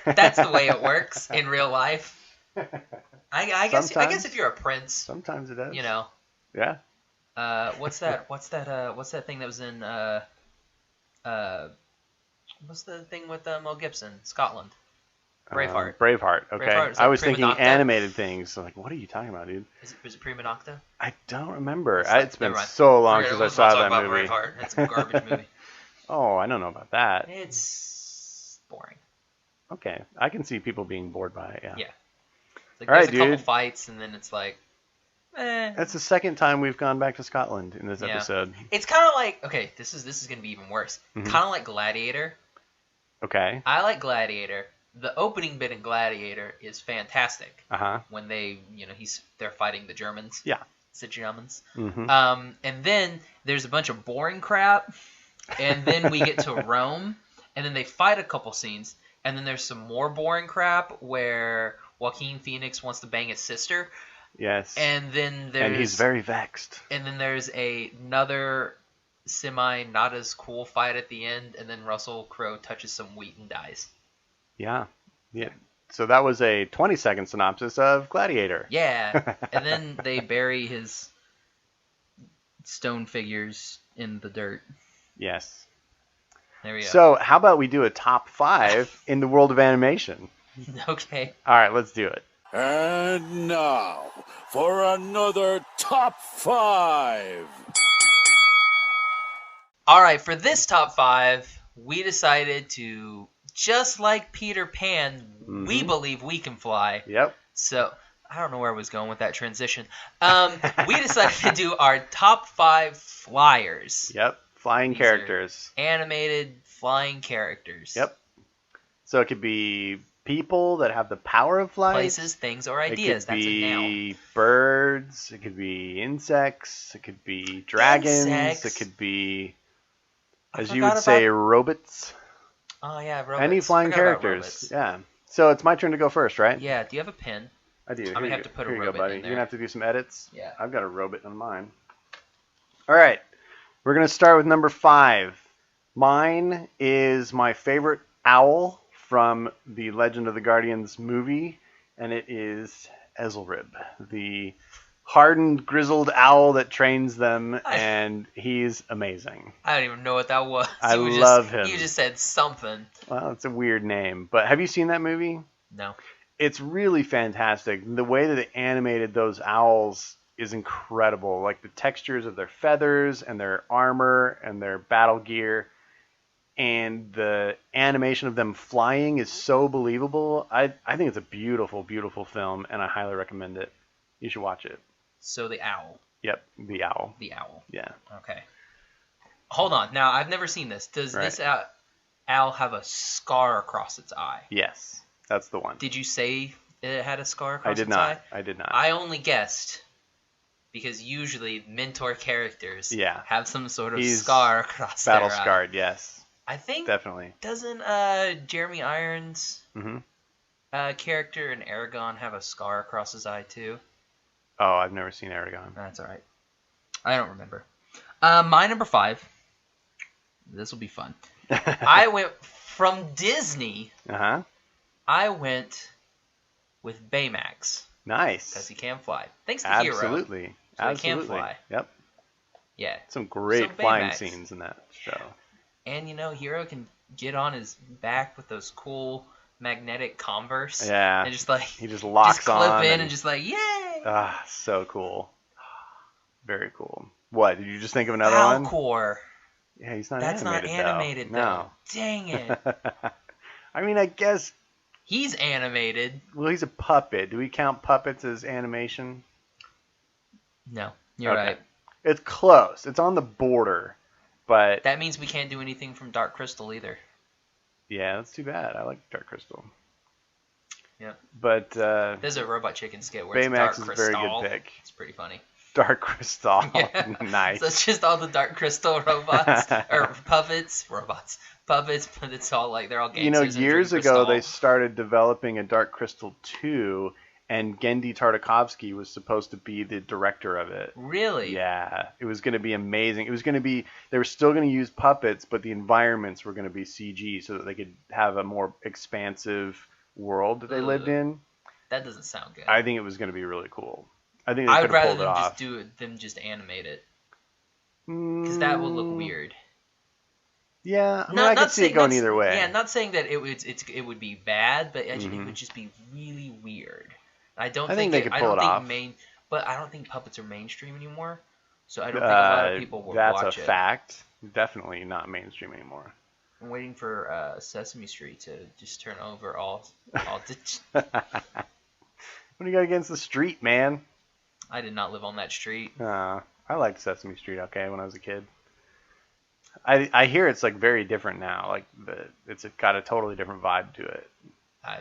That's the way it works in real life. I guess if you're a prince. Sometimes it does. Yeah. What's that thing that was in what's the thing with Mel Gibson? Scotland. Braveheart. Braveheart. Okay. Braveheart. I was thinking animated things. So what are you talking about, dude? Was it Prima Nocta? I don't remember. It's been so long since I saw that movie. Braveheart. That's a garbage movie. Oh, I don't know about that. It's boring. Okay. I can see people being bored by it, yeah. Yeah. There's a couple fights, and then it's like, That's the second time we've gone back to Scotland in this episode. It's kind of like, okay, this is going to be even worse. Mm-hmm. Kind of like Gladiator. Okay. I like Gladiator. The opening bit in Gladiator is fantastic. Uh-huh. When they're fighting the Germans. Yeah. It's the Germans. Mm-hmm. And then there's a bunch of boring crap. And then we get to Rome. And then they fight a couple scenes. And then there's some more boring crap where Joaquin Phoenix wants to bang his sister. Yes. And then and he's very vexed. And then there's another semi not as cool fight at the end. And then Russell Crowe touches some wheat and dies. Yeah. So that was a 20-second synopsis of Gladiator. Yeah. And then they bury his stone figures in the dirt. Yes. There we go. So how about we do a top 5 in the world of animation? Okay. All right, let's do it. And now for another top 5. All right, for this top 5, we decided to, just like Peter Pan, we believe we can fly. Yep. So, I don't know where I was going with that transition. We decided to do our top 5 flyers. Yep. Flying characters. Animated flying characters. Yep. So it could be people that have the power of flight. Places, things, or ideas. It could be be birds. It could be insects. It could be dragons. It could be, as you would say, robots. Oh, yeah, robots. Any flying characters. Yeah. So it's my turn to go first, right? Yeah. Do you have a pen? I do. I'm going to have to put a robot in there. You're going to have to do some edits? Yeah. I've got a robot on mine. All right. We're going to start with number 5. Mine is my favorite owl from the Legend of the Guardians movie, and it is Ezelrib, the hardened, grizzled owl that trains them, and he's amazing. I don't even know what that was. I love him. You just said something. Well, it's a weird name, but have you seen that movie? No. It's really fantastic. The way that they animated those owls is incredible. Like the textures of their feathers and their armor and their battle gear, and the animation of them flying is so believable. I think it's a beautiful, beautiful film, and I highly recommend it. You should watch it. So the owl. Yep, the owl. The owl. Yeah. Okay. Hold on. Now, I've never seen this. Does this owl have a scar across its eye? Yes, that's the one. Did you say it had a scar across its eye? I did not. I did not. I only guessed because usually mentor characters have some sort of scar across their eye. Battle scarred, yes. I think definitely. Doesn't Jeremy Irons' character in Aragon have a scar across his eye too? Oh, I've never seen Aragon. That's all right. I don't remember. My number 5. This will be fun. I went from Disney. I went with Baymax. Nice. Because he can fly. Thanks to Absolutely. Hero. Absolutely. So he can fly. Yep. Yeah. Some great flying scenes in that show. And, Hero can get on his back with those cool magnetic Converse. Yeah. And just he just locks clip on. in and just yay! So cool. Very cool. What? Did you just think of another one? Falcor. Yeah, he's not That's animated, not animated, though. No. Dang it. I mean, I guess... He's animated. Well, he's a puppet. Do we count puppets as animation? No, you're right. It's close. It's on the border, but... That means we can't do anything from Dark Crystal either. Yeah, that's too bad. I like Dark Crystal. Yep. But... There's a Robot Chicken skit where Baymax it's Dark is Crystal. a very good pick. It's pretty funny. Dark Crystal. Yeah. Nice. So it's just all the Dark Crystal robots, or puppets, but it's all like, they're all gangsters. Years ago they started developing a Dark Crystal 2, and Genndy Tartakovsky was supposed to be the director of it. Really? Yeah. It was going to be amazing. It was going to be, they were still going to use puppets, but the environments were going to be CG so that they could have a more expansive world that they lived in. That doesn't sound good. I think it was going to be really cool. I think they I could would have rather pulled them it off. just animate it. Because that would look weird. Yeah, I mean, I could see it going either way. Yeah, not saying that it would be bad, but it would just be really weird. I think they could pull it off. But I don't think puppets are mainstream anymore. So I don't think a lot of people will watch it. That's a fact. Definitely not mainstream anymore. I'm waiting for Sesame Street to just turn over all. What do you got against the street, man? I did not live on that street. I liked Sesame Street okay when I was a kid. I hear it's like very different now. Like it's got a totally different vibe to it,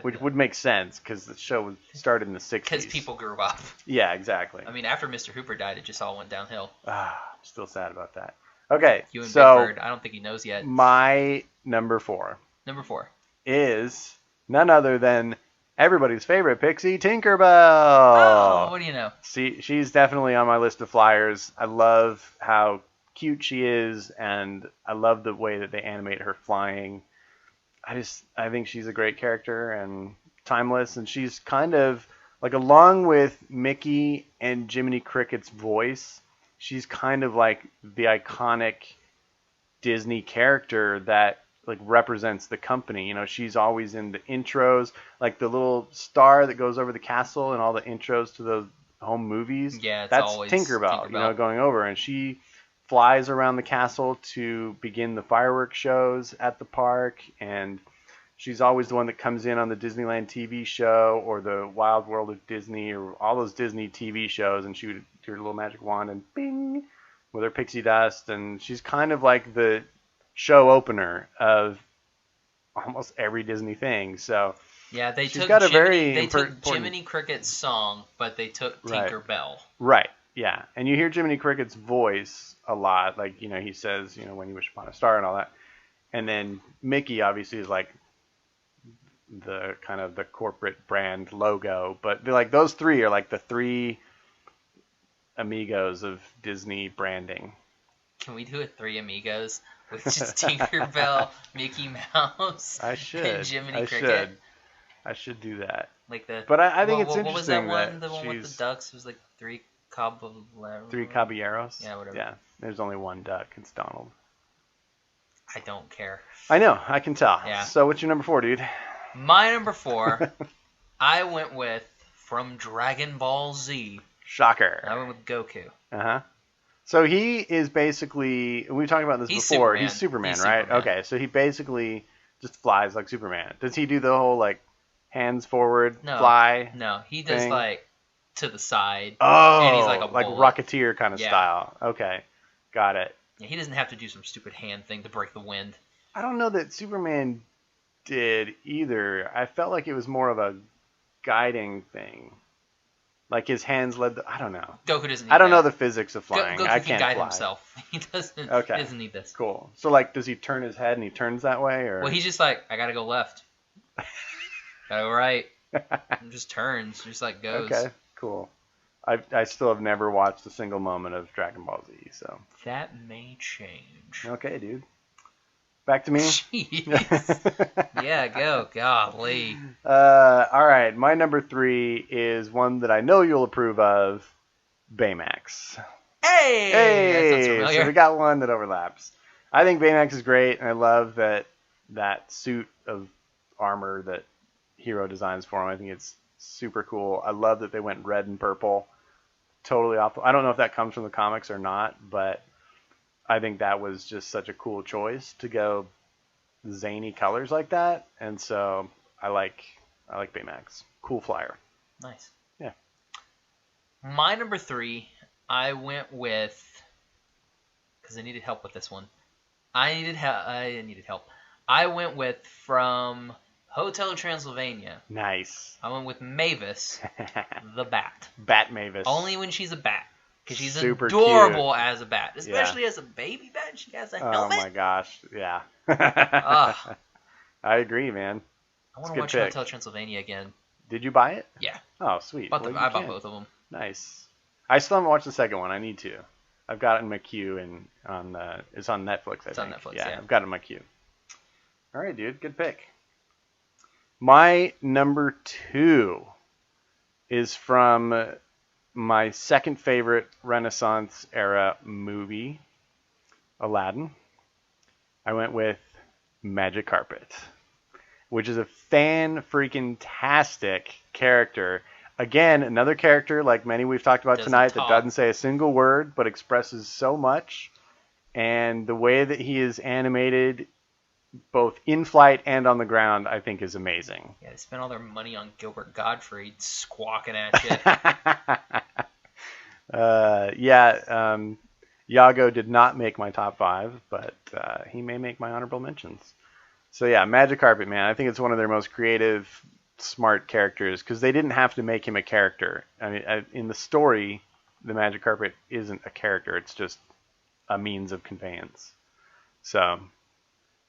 which would make sense because the show was started in the 60s. Because people grew up. Yeah, exactly. I mean, after Mr. Hooper died, it just all went downhill. I'm still sad about that. Okay, you and so Big Bird, I don't think he knows yet. My number 4. Number 4 is none other than everybody's favorite pixie, Tinkerbell. Oh, what do you know? She's definitely on my list of flyers. I love how cute she is, and I love the way that they animate her flying. I think she's a great character and timeless, and she's kind of like, along with Mickey and Jiminy Cricket's voice, she's kind of like the iconic Disney character that like represents the company. She's always in the intros, like the little star that goes over the castle and all the intros to those home movies. Yeah, that's always Tinkerbell. Going over, and she flies around the castle to begin the fireworks shows at the park, and she's always the one that comes in on the Disneyland TV show or the Wild World of Disney or all those Disney TV shows, and she would do her little magic wand and bing with her pixie dust, and she's kind of like the show opener of almost every Disney thing. So yeah, they took Jiminy Cricket's song, but they took Tinkerbell. Right. Yeah, and you hear Jiminy Cricket's voice a lot, like he says, when you wish upon a star and all that, and then Mickey obviously is like the kind of the corporate brand logo, but they're like, those three are like the three amigos of Disney branding. Can we do a Three Amigos with just Tinkerbell, Mickey Mouse, and Jiminy Cricket? I should do that. Like the. But I think it's interesting. What was that one? The one with the ducks was like Three Caballeros? Yeah, whatever. Yeah, there's only one duck. It's Donald. I don't care. I know. I can tell. Yeah. So what's your number 4, dude? My number 4, I went with from Dragon Ball Z. Shocker. I went with Goku. Uh-huh. So he is basically, we talked about this before. He's Superman, right? Superman. Okay, so he basically just flies like Superman. Does he do the whole, like, hands forward, fly? No, he does, thing? Like, to the side. Oh, and he's like a bullet. Rocketeer kind of style. Okay, got it. Yeah, he doesn't have to do some stupid hand thing to break the wind. I don't know that Superman did either. I felt like it was more of a guiding thing. Like his hands led I don't know. Goku doesn't need I don't know the physics of flying. Goku I can't can guide fly. himself. He doesn't need this. Cool. So like, does he turn his head and he turns that way, or? Well, he's just like, I gotta go left. Gotta go right. And just turns, just like goes. Okay, cool. I still have never watched a single moment of Dragon Ball Z, so. That may change. Okay, dude. Back to me? Jeez. Yeah, go. Golly. All right, my number 3 is one that I know you'll approve of, Baymax. Hey! That sounds familiar. So we got one that overlaps. I think Baymax is great, and I love that suit of armor that Hero designs for him. I think it's super cool. I love that they went red and purple. totally off. I don't know if that comes from the comics or not, but I think that was just such a cool choice to go zany colors like that, and so I like Baymax. Cool flyer. Nice. Yeah. My number 3, I went with, because I needed help with this one. I needed help. I went with from Hotel Transylvania. Nice. I went with Mavis, the bat. Bat Mavis. Only when she's a bat. Because she's super adorable cute. as a bat. Especially as a baby bat. She has a helmet. Oh my gosh. Yeah. I agree, man. I want to watch Hotel Transylvania again. Did you buy it? Yeah. Oh, sweet. I bought both of them. Nice. I still haven't watched the second one. I need to. I've got it in my queue, and it's on Netflix, I think. It's on Netflix, yeah. I've got it in my queue. All right, dude. Good pick. My number 2 is from my second favorite Renaissance era movie, Aladdin. I went with Magic Carpet, which is a fan-freaking-tastic character. Again, another character like many we've talked about tonight that doesn't say a single word but expresses so much. And the way that he is animated, both in flight and on the ground, I think is amazing. Yeah, they spent all their money on Gilbert Gottfried squawking at you. Iago did not make my top 5, but he may make my honorable mentions. So yeah, Magic Carpet, man. I think it's one of their most creative, smart characters because they didn't have to make him a character. I mean, in the story, the Magic Carpet isn't a character. It's just a means of conveyance. So,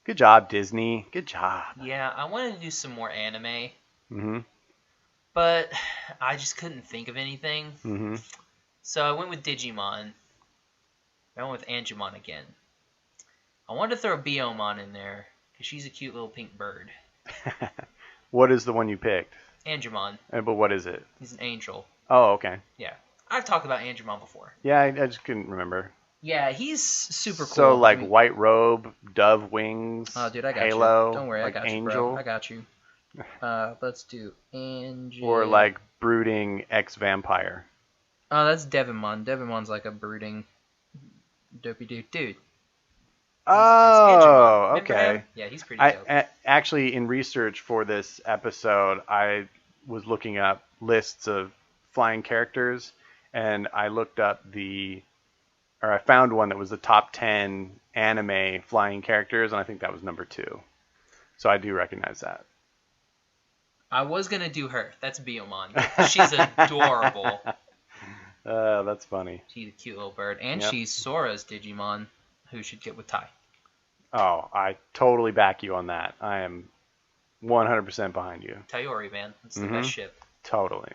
good job, Disney. Good job. Yeah, I wanted to do some more anime. Mm-hmm. But I just couldn't think of anything. Mm-hmm. So I went with Digimon. I went with Angemon again. I wanted to throw Biyomon in there because she's a cute little pink bird. What is the one you picked? Angemon. But what is it? He's an angel. Oh, okay. Yeah. I've talked about Angemon before. Yeah, I just couldn't remember. Yeah, he's super cool. So, like, white robe, dove wings, oh, dude, I got halo, you. Don't worry, like I got angel. you, bro. I got you. Let's do Angel. Or, like, brooding ex-vampire. Oh, that's Devimon. Devimon's like a brooding dopey dude. Oh, okay. Yeah, he's pretty dope. Actually, in research for this episode, I was looking up lists of flying characters, and I looked up I found one that was the top 10 anime flying characters, and I think that was number 2. So I do recognize that. I was going to do her. That's Biyomon. She's adorable. That's funny. She's a cute little bird. And she's Sora's Digimon, who should get with Tai. Oh, I totally back you on that. I am 100% behind you. Tayori, man. It's the best ship. Totally.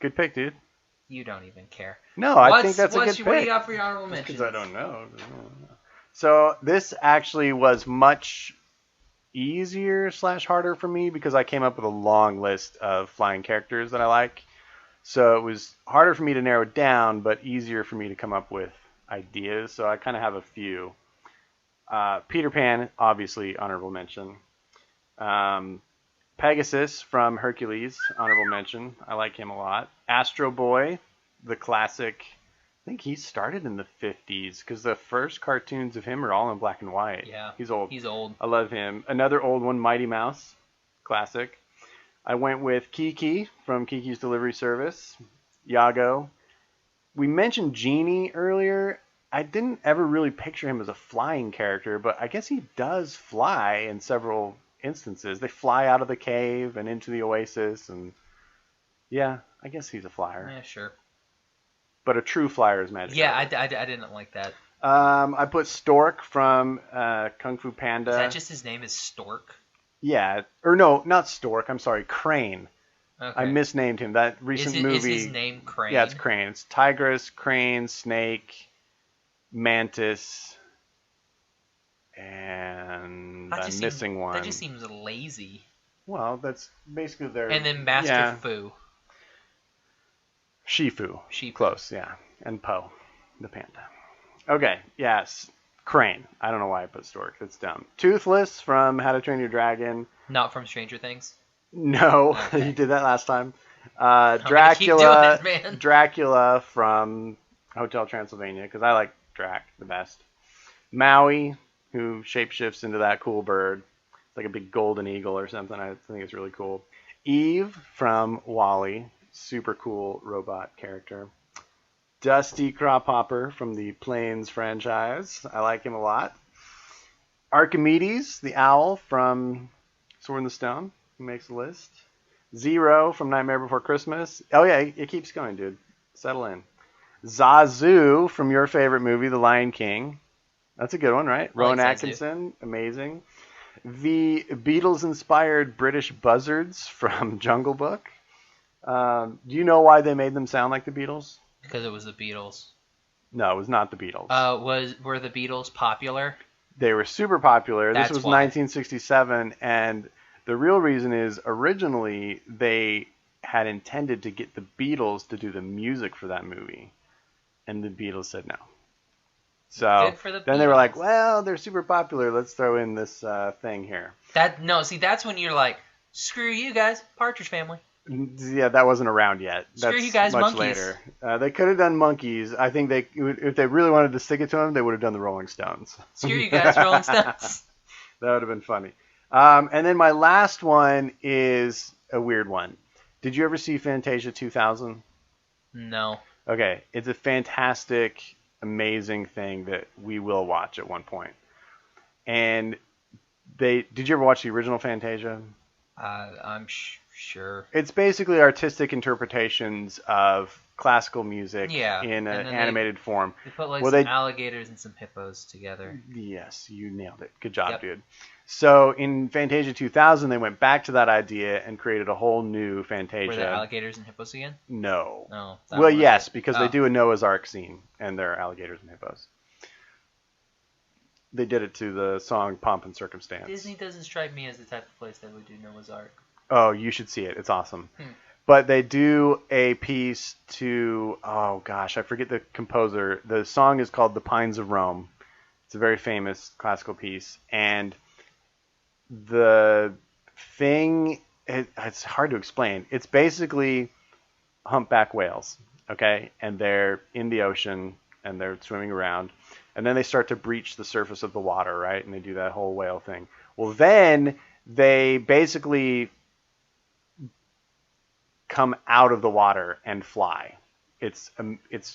Good pick, dude. You don't even care. No, I think that's a good pick. What do you got for your honorable mentions? Because I don't know. So this actually was much easier / harder for me because I came up with a long list of flying characters that I like. So it was harder for me to narrow it down, but easier for me to come up with ideas. So I kind of have a few. Peter Pan, obviously, honorable mention. Pegasus from Hercules, honorable mention. I like him a lot. Astro Boy, the classic. I think he started in the 50s because the first cartoons of him are all in black and white. Yeah. He's old. He's old. I love him. Another old one, Mighty Mouse, classic. I went with Kiki from Kiki's Delivery Service. Iago. We mentioned Genie earlier. I didn't ever really picture him as a flying character, but I guess he does fly in several instances. They fly out of the cave and into the oasis, and yeah, I guess he's a flyer. Yeah, sure. But a true flyer is Magic. Yeah, I didn't like that. I put Stork from Kung Fu Panda. Is that just his name is Stork? Yeah, or no, not Stork. I'm sorry, Crane. Okay. I misnamed him. That recent movie. Is his name Crane? Yeah, it's Crane. It's Tigress, Crane, Snake, Mantis, and I'm missing one. That just seems lazy. Well, that's basically their... And then Master Fu. Shifu. Close, yeah. And Po, the panda. Okay, yes. Crane. I don't know why I put Stork. That's dumb. Toothless from How to Train Your Dragon. Not from Stranger Things? No, okay. You did that last time. Dracula, Dracula from Hotel Transylvania, because I like Drac the best. Maui, who shapeshifts into that cool bird. It's like a big golden eagle or something. I think it's really cool. Eve from WALL-E, super cool robot character. Dusty Crophopper from the Planes franchise. I like him a lot. Archimedes, the owl from Sword in the Stone, who makes the list. Zero from Nightmare Before Christmas. Oh yeah, it keeps going, dude. Settle in. Zazu from your favorite movie, The Lion King. That's a good one, right? Rowan Atkinson, amazing. The Beatles-inspired British buzzards from Jungle Book. Do you know why they made them sound like the Beatles? Because it was the Beatles. No, it was not the Beatles. Were the Beatles popular? They were super popular. This was 1967, and the real reason is originally they had intended to get the Beatles to do the music for that movie, and the Beatles said no. So then they were like, well, they're super popular. Let's throw in this thing here. That's when you're like, screw you guys, Partridge Family. Yeah, that wasn't around yet. Screw you guys, much monkeys. Later. They could have done Monkeys. I think if they really wanted to stick it to them, they would have done the Rolling Stones. Screw you guys, Rolling Stones. That would have been funny. And then my last one is a weird one. Did you ever see Fantasia 2000? No. Okay, it's a fantastic, amazing thing that we will watch at one point. And did you ever watch the original Fantasia? I'm sure. It's basically artistic interpretations of classical music in an animated form. They put some alligators and some hippos together. Yes, you nailed it. Good job, dude. So in Fantasia 2000, they went back to that idea and created a whole new Fantasia. Were there alligators and hippos again? No. No. Well, yes, because they do a Noah's Ark scene, and there are alligators and hippos. They did it to the song Pomp and Circumstance. Disney doesn't strike me as the type of place that would do Noah's Ark. Oh, you should see it. It's awesome. But they do a piece to, oh gosh, I forget the composer. The song is called The Pines of Rome. It's a very famous classical piece. And the thing, it's hard to explain. It's basically humpback whales, okay? And they're in the ocean and they're swimming around. And then they start to breach the surface of the water, right? And they do that whole whale thing. Well, then they basically come out of the water and fly. It's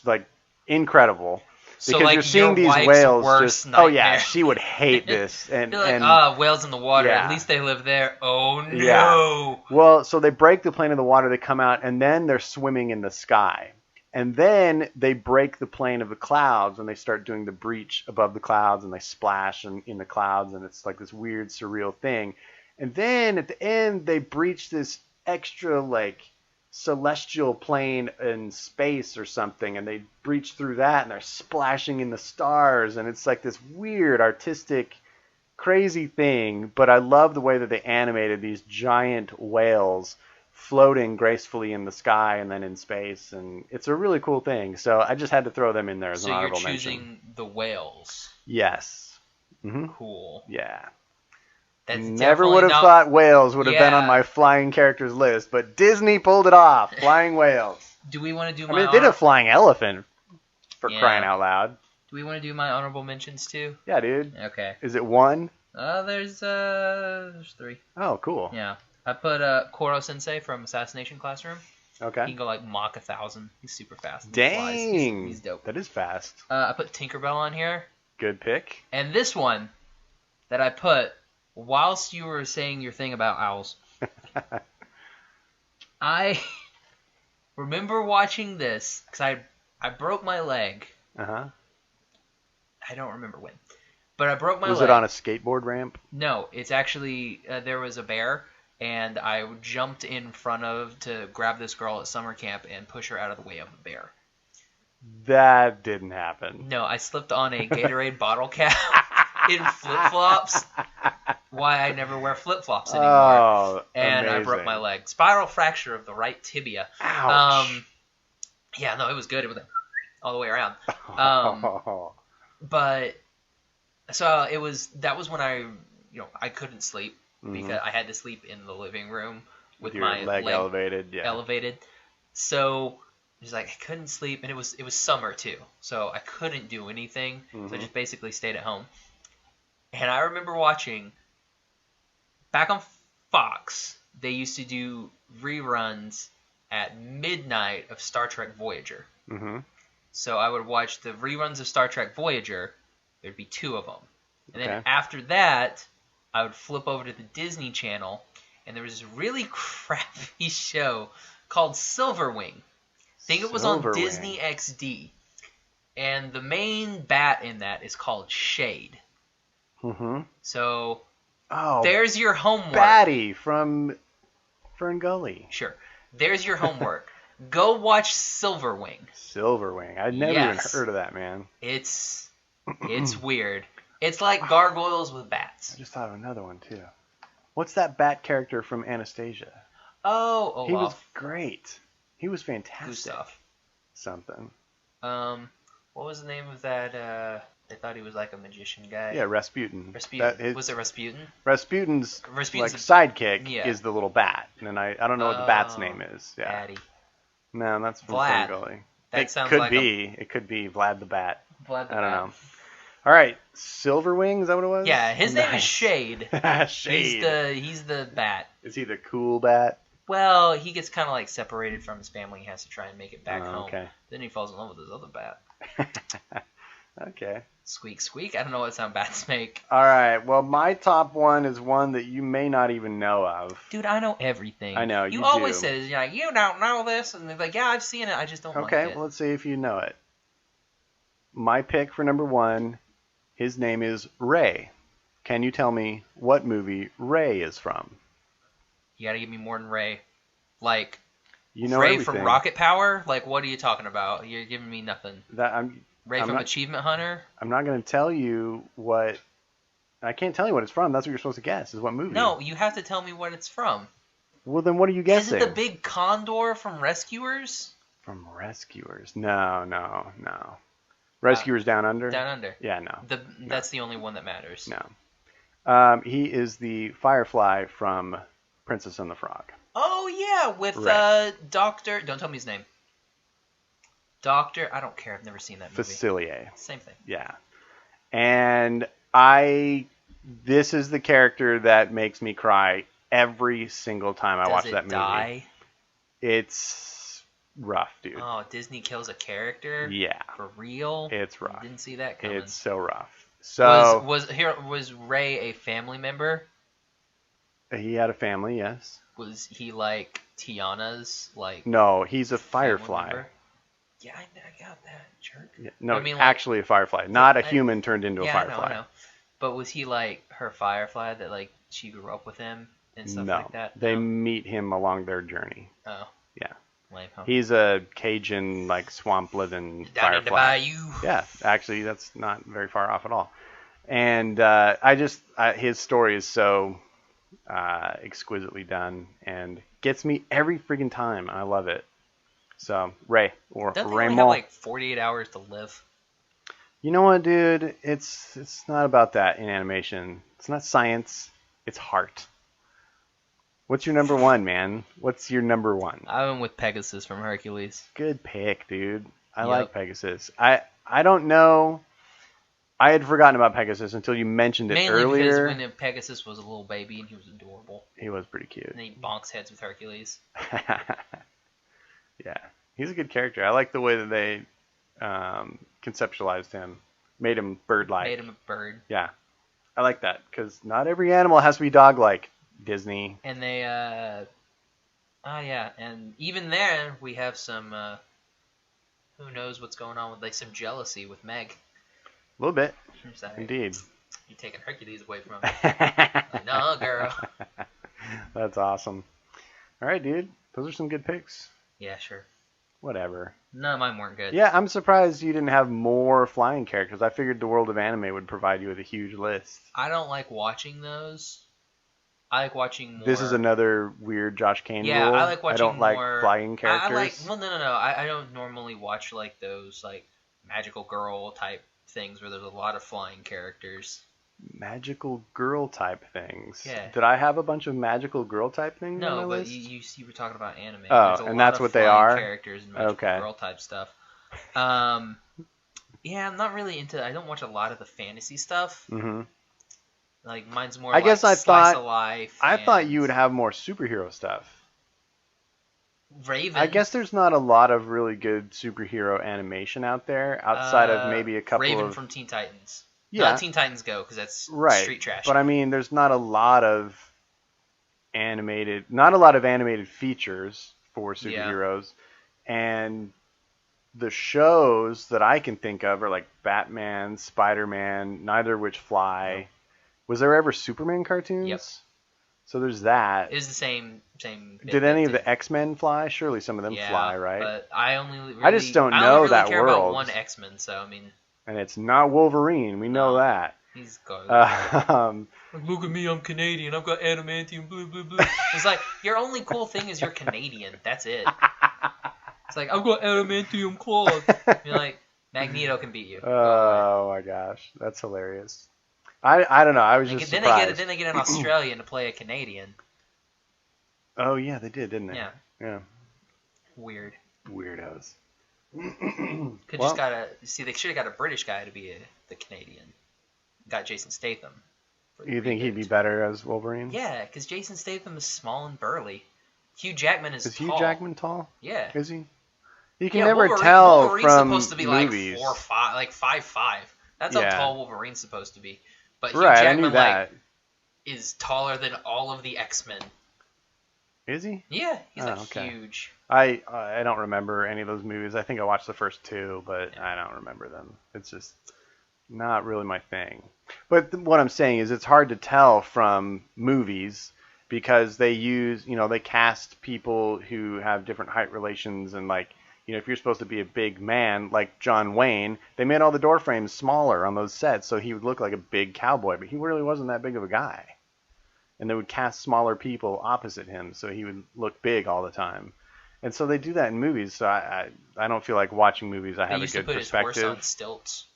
like incredible because you're seeing these whales just nightmare. Oh yeah, she would hate this. And you're like, whales in the water, at least they live there. Oh no. Yeah. Well, so they break the plane of the water, they come out, and then they're swimming in the sky. And then they break the plane of the clouds and they start doing the breach above the clouds and they splash in the clouds and it's like this weird surreal thing. And then at the end they breach this extra like celestial plane in space or something and they breach through that and they're splashing in the stars and it's like this weird artistic crazy thing. But I love the way that they animated these giant whales floating gracefully in the sky and then in space, and it's a really cool thing. So I just had to throw them in there as an honorable mention. So you're choosing the whales. Yes. Mm-hmm. Cool. Yeah. That's Never would have thought whales would have been on my flying characters list, but Disney pulled it off. Flying whales. Do we want to do? I mean, it did a flying elephant for crying out loud. Do we want to do my honorable mentions too? Yeah, dude. Okay. Is it one? There's three. Oh, cool. Yeah. I put Koro Sensei from Assassination Classroom. Okay. He can go like Mach 1,000. He's super fast. Dang. He's dope. That is fast. I put Tinkerbell on here. Good pick. And this one that I put whilst you were saying your thing about owls. I remember watching this because I broke my leg. Uh-huh. I don't remember when. But I broke my leg. Was it on a skateboard ramp? No, it's actually, there was a bear, and I jumped in front of to grab this girl at summer camp and push her out of the way of the bear. That didn't happen. No, I slipped on a Gatorade bottle cap in flip-flops. Why I never wear flip-flops anymore. Oh, and amazing. I broke my leg. Spiral fracture of the right tibia. Ouch. Yeah, no, it was good. It was all the way around. But... So that was when I couldn't sleep because I had to sleep in the living room with my leg elevated. Yeah. Elevated. So it was like I couldn't sleep, and it was summer too, so I couldn't do anything. Mm-hmm. So I just basically stayed at home. And I remember watching back on Fox. They used to do reruns at midnight of Star Trek Voyager. Mm-hmm. So I would watch the reruns of Star Trek Voyager. There'd be 2 of them. And then after that, I would flip over to the Disney Channel, and there was this really crappy show called Silverwing. I think it was on Disney XD. And the main bat in that is called Shade. Mm-hmm. So there's your homework. Batty from Ferngully. Sure. There's your homework. Go watch Silverwing. Silverwing. I'd never even heard of that, man. It's weird. It's like gargoyles with bats. I just thought of another one, too. What's that bat character from Anastasia? Oh, Olaf. He was great. He was fantastic. Gustav. Something. What was the name of that? I thought he was like a magician guy. Yeah, Rasputin. Was it Rasputin? Rasputin's like sidekick is the little bat, and I don't know what the bat's name is. Yeah. Batty. No, that's from Vlad. Ferngully. It could be Vlad the Bat. Vlad the Bat. I don't know. All right, Silverwing, is that what it was? Yeah, his name is Shade. Shade. He's the bat. Is he the cool bat? Well, he gets kind of like separated from his family. He has to try and make it back home. Okay. Then he falls in love with his other bat. Okay. Squeak, squeak. I don't know what sound bats make. All right. Well, my top one is one that you may not even know of. Dude, I know everything. I know, you always say, you're like, you don't know this. And they're like, yeah, I've seen it. I just don't like it. Okay, well, let's see if you know it. My pick for number 1, his name is Ray. Can you tell me what movie Ray is from? You gotta give me more than Ray. Like, you know Ray everything. from Rocket Power? Like, what are you talking about? You're giving me nothing. Ray from Achievement Hunter? I'm not going to tell you what... I can't tell you what it's from. That's what you're supposed to guess, is what movie. No, you have to tell me what it's from. Well, then what are you guessing? Is it the big condor from Rescuers? From Rescuers? No. Rescuers Down Under? Down Under. Yeah, no. That's the only one that matters. No. He is the Firefly from Princess and the Frog. Oh, yeah, with Doctor... Don't tell me his name. Doctor... I don't care. I've never seen that movie. Facilier. Same thing. Yeah. And this is the character that makes me cry every single time I watch that movie. Does it die? It's rough, dude. Oh, Disney kills a character? Yeah. For real? It's rough. Didn't see that coming. It's so rough. So was Ray a family member? He had a family, yes. Was he like Tiana's like? No, he's a Firefly. Yeah, I got that, jerk. Yeah, no, I mean, actually a Firefly, not a human turned into a Firefly. I know. But was he like her Firefly that like she grew up with him and stuff like that? They meet him along their journey. Oh. Yeah. Lame, huh? He's a Cajun like swamp living Firefly. Down in the bayou. Yeah, actually that's not very far off at all. And his story is so exquisitely done and gets me every freaking time. I love it. So Ray or Doesn't Raymond. He have like 48 hours to live? You know what, dude? It's not about that in animation. It's not science. It's heart. What's your number 1, man? What's your number 1? I went with Pegasus from Hercules. Good pick, dude. I like Pegasus. I don't know. I had forgotten about Pegasus until you mentioned it earlier. Mainly because when Pegasus was a little baby and he was adorable. He was pretty cute. And he bonks heads with Hercules. Yeah. He's a good character. I like the way that they conceptualized him. Made him bird-like. Made him a bird. Yeah. I like that because not every animal has to be dog-like. Disney. And they, and even there we have some, who knows what's going on with, like, some jealousy with Meg. A little bit. Like, indeed. You're taking Hercules away from me. Like, no, girl. That's awesome. All right, dude. Those are some good picks. Yeah, sure. Whatever. None of mine weren't good. Yeah, I'm surprised you didn't have more flying characters. I figured the world of anime would provide you with a huge list. I don't like watching those. I like watching more. This is another weird Josh Kane rule. Yeah, I like watching more. I don't like flying characters. No. I don't normally watch like those like magical girl type things where there's a lot of flying characters. Magical girl type things. Yeah. Did I have a bunch of magical girl type things on my No, but list? you were talking about anime. Oh, There's a and lot that's of what they flying are? characters and magical girl type stuff. Yeah, I'm not really into. I don't watch a lot of the fantasy stuff. Mm-hmm. Like mine's more. I guess I slice of life. I thought you would have more superhero stuff. Raven. I guess there's not a lot of really good superhero animation out there outside of maybe a couple Raven of... from Teen Titans. Yeah. Not Teen Titans Go, because that's street trash. But I mean, there's not a lot of animated features for superheroes. Yeah. And the shows that I can think of are like Batman, Spider-Man, neither of which fly. Yep. Was there ever Superman cartoons? Yep. So there's that. It was the same. Did any of the X-Men fly? Surely some of them fly, right? But I just don't know that care world. About one X-Men, so I mean. And it's not Wolverine. We know that. He's got. Look at me, I'm Canadian. I've got adamantium, blue, blue, blue. It's like your only cool thing is you're Canadian. That's it. It's like I've got adamantium claws. You're like Magneto can beat you. Oh my gosh, that's hilarious. I don't know. I was just surprised. Then they get an Australian to play a Canadian. Oh yeah, they did, didn't they? Yeah. Yeah. Weird. Weirdos. They should have got a British guy to be the Canadian. Got Jason Statham. You think he'd be better as Wolverine? Yeah, because Jason Statham is small and burly. Hugh Jackman is tall. Is Hugh Jackman tall? Yeah. Is he? You can never tell Wolverine's from supposed to be movies. Like 4'5", like 5'5". That's how tall Wolverine's supposed to be. But Hugh Jackman I knew that. Like, is taller than all of the X-Men. Is he? Yeah, he's huge. I don't remember any of those movies. I think I watched the first two, but I don't remember them. It's just not really my thing. But what I'm saying is it's hard to tell from movies because they cast people who have different height relations and if you're supposed to be a big man like John Wayne, they made all the door frames smaller on those sets so he would look like a big cowboy, but he really wasn't that big of a guy. And they would cast smaller people opposite him so he would look big all the time. And so they do that in movies, so I don't feel like watching movies I have a good perspective. They used to put his horse on stilts,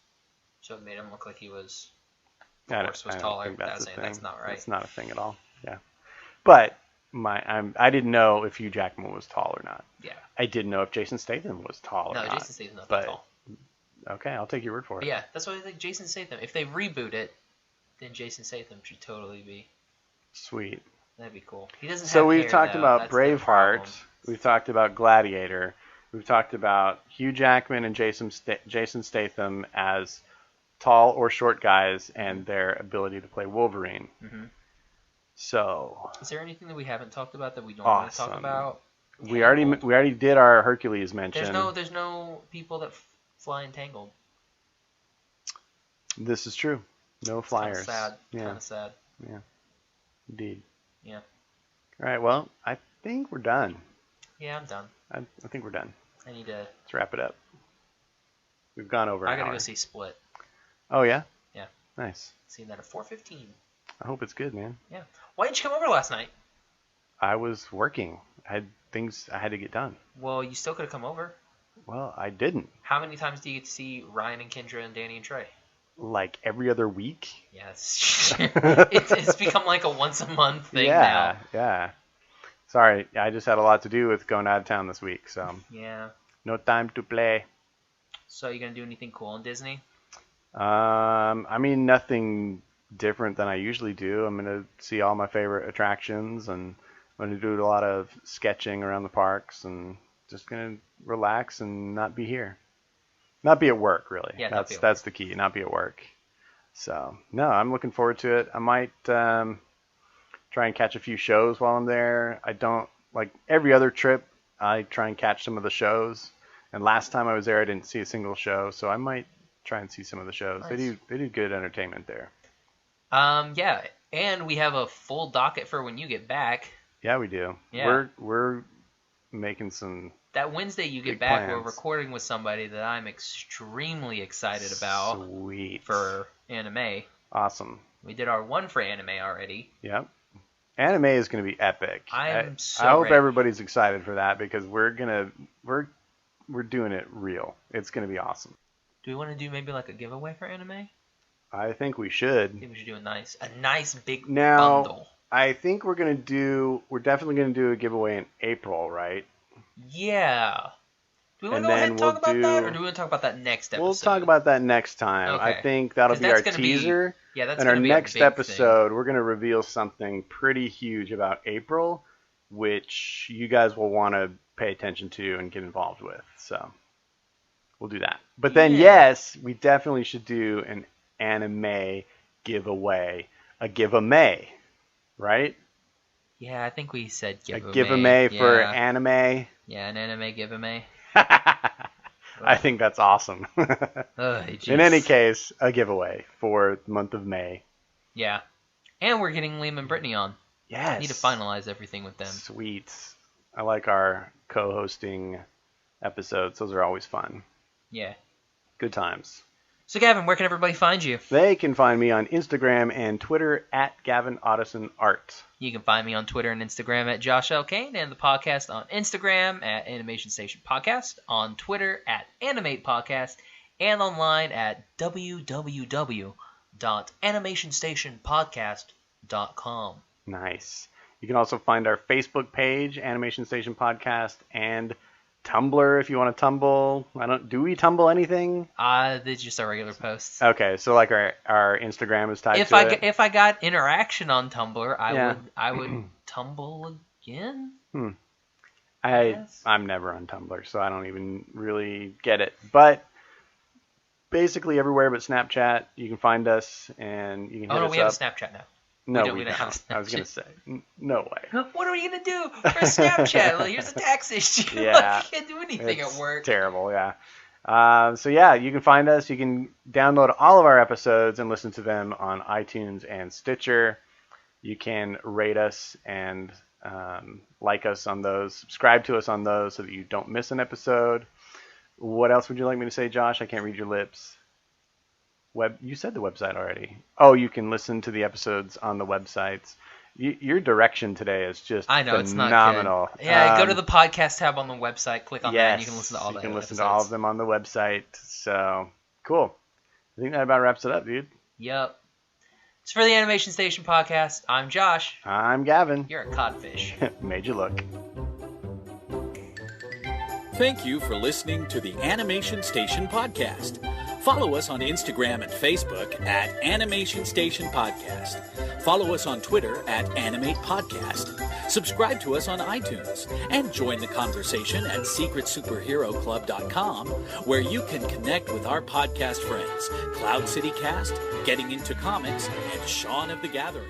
so it made him look like the horse was taller. That's not right. That's not a thing at all. Yeah. But I didn't know if Hugh Jackman was tall or not. Yeah. I didn't know if Jason Statham was tall or not. No, Jason Statham's not that tall. Okay, I'll take your word for it. But yeah, that's why I think Jason Statham. If they reboot it, then Jason Statham should totally be. Sweet. That'd be cool. He doesn't. So have we've hair, talked though. about That's Braveheart. We've talked about Gladiator. We've talked about Hugh Jackman and Jason Statham as tall or short guys and their ability to play Wolverine. Mm-hmm. So. Is there anything that we haven't talked about that we don't want to talk about? We already did our Hercules mention. There's no people that fly entangled. This is true. No flyers. Kind of sad. Yeah. Indeed. Yeah. All right. Well, I think we're done. Yeah, I'm done. I think we're done. I need to. Let's wrap it up. We've gone over. I gotta go see Split. Oh yeah. Yeah. Nice. Seen that at 4:15. I hope it's good, man. Yeah. Why didn't you come over last night? I was working. I had things I had to get done. Well, you still could have come over. Well, I didn't. How many times do you get to see Ryan and Kendra and Danny and Trey? Like every other week. Yes. it's become like a once a month thing now. Yeah. Sorry, I just had a lot to do with going out of town this week, so. Yeah. No time to play. So you gonna do anything cool in Disney? I mean nothing different than I usually do. I'm gonna see all my favorite attractions, and I'm gonna do a lot of sketching around the parks, and just gonna relax and not be here. Not be at work, really. Yeah, that's the key. Not be at work. So no, I'm looking forward to it. I might try and catch a few shows while I'm there. I don't like every other trip. I try and catch some of the shows. And last time I was there, I didn't see a single show, so I might try and see some of the shows. Nice. They do good entertainment there. Yeah, and we have a full docket for when you get back. Yeah, we do. Yeah. We're making some. That Wednesday you get back, plans. We're recording with somebody that I'm extremely excited about. Sweet. For anime. Awesome. We did our one for anime already. Yep. Anime is going to be epic. I hope everybody's excited for that because we're doing it real. It's going to be awesome. Do we want to do maybe like a giveaway for anime? I think we should. I think we should do a nice big bundle. I think we're definitely gonna do a giveaway in April, right? Yeah. Do we want to go ahead and talk about that, or do we want to talk about that next episode? We'll talk about that next time. Okay. I think that'll be our teaser. That's and our next episode, we're going to reveal something pretty huge about April, which you guys will want to pay attention to and get involved with. So we'll do that. But then, yes, we definitely should do an anime giveaway. A give-a-may, right? Yeah, I think we said give-a-may. A give-a-may for anime. Yeah, an anime give-a-may. I think that's awesome. In any case, a giveaway for the month of May. Yeah. And we're getting Liam and Brittany on. Yes. I need to finalize everything with them. Sweet. I like our co-hosting episodes. Those are always fun. Yeah. Good times. So, Gavin, where can everybody find you? They can find me on Instagram and Twitter at Gavin Otteson Art. You can find me on Twitter and Instagram at Josh L. Kane, and the podcast on Instagram at Animation Station Podcast, on Twitter at Animate Podcast, and online at www.animationstationpodcast.com. Nice. You can also find our Facebook page, Animation Station Podcast, and Tumblr if you want to tumble. Do we tumble anything? They're just our regular posts. Okay, so like our Instagram is tied to it. If I got interaction on Tumblr, I would tumble again. I'm never on Tumblr, so I don't even really get it. But basically everywhere but Snapchat, you can find us and you can hit us up. Oh no, we have a Snapchat now. No, we don't. I was going to say, no way. What are we going to do for Snapchat? Like, here's a tax issue. Yeah. We can't do anything at work. Terrible, yeah. So, yeah, you can find us. You can download all of our episodes and listen to them on iTunes and Stitcher. You can rate us and like us on those. Subscribe to us on those so that you don't miss an episode. What else would you like me to say, Josh? I can't read your lips. You said the website already. Oh, you can listen to the episodes on the websites. Your direction today is just phenomenal. It's not good. Yeah, go to the podcast tab on the website, click on that, and you can listen to all the episodes. You can listen to all of them on the website. So, cool. I think that about wraps it up, dude. Yep. It's for the Animation Station Podcast. I'm Josh. I'm Gavin. You're a codfish. Made you look. Thank you for listening to the Animation Station Podcast. Follow us on Instagram and Facebook at Animation Station Podcast. Follow us on Twitter at Animate Podcast. Subscribe to us on iTunes. And join the conversation at SecretSuperheroClub.com, where you can connect with our podcast friends, Cloud City Cast, Getting Into Comics, and Shaun of the Gathering.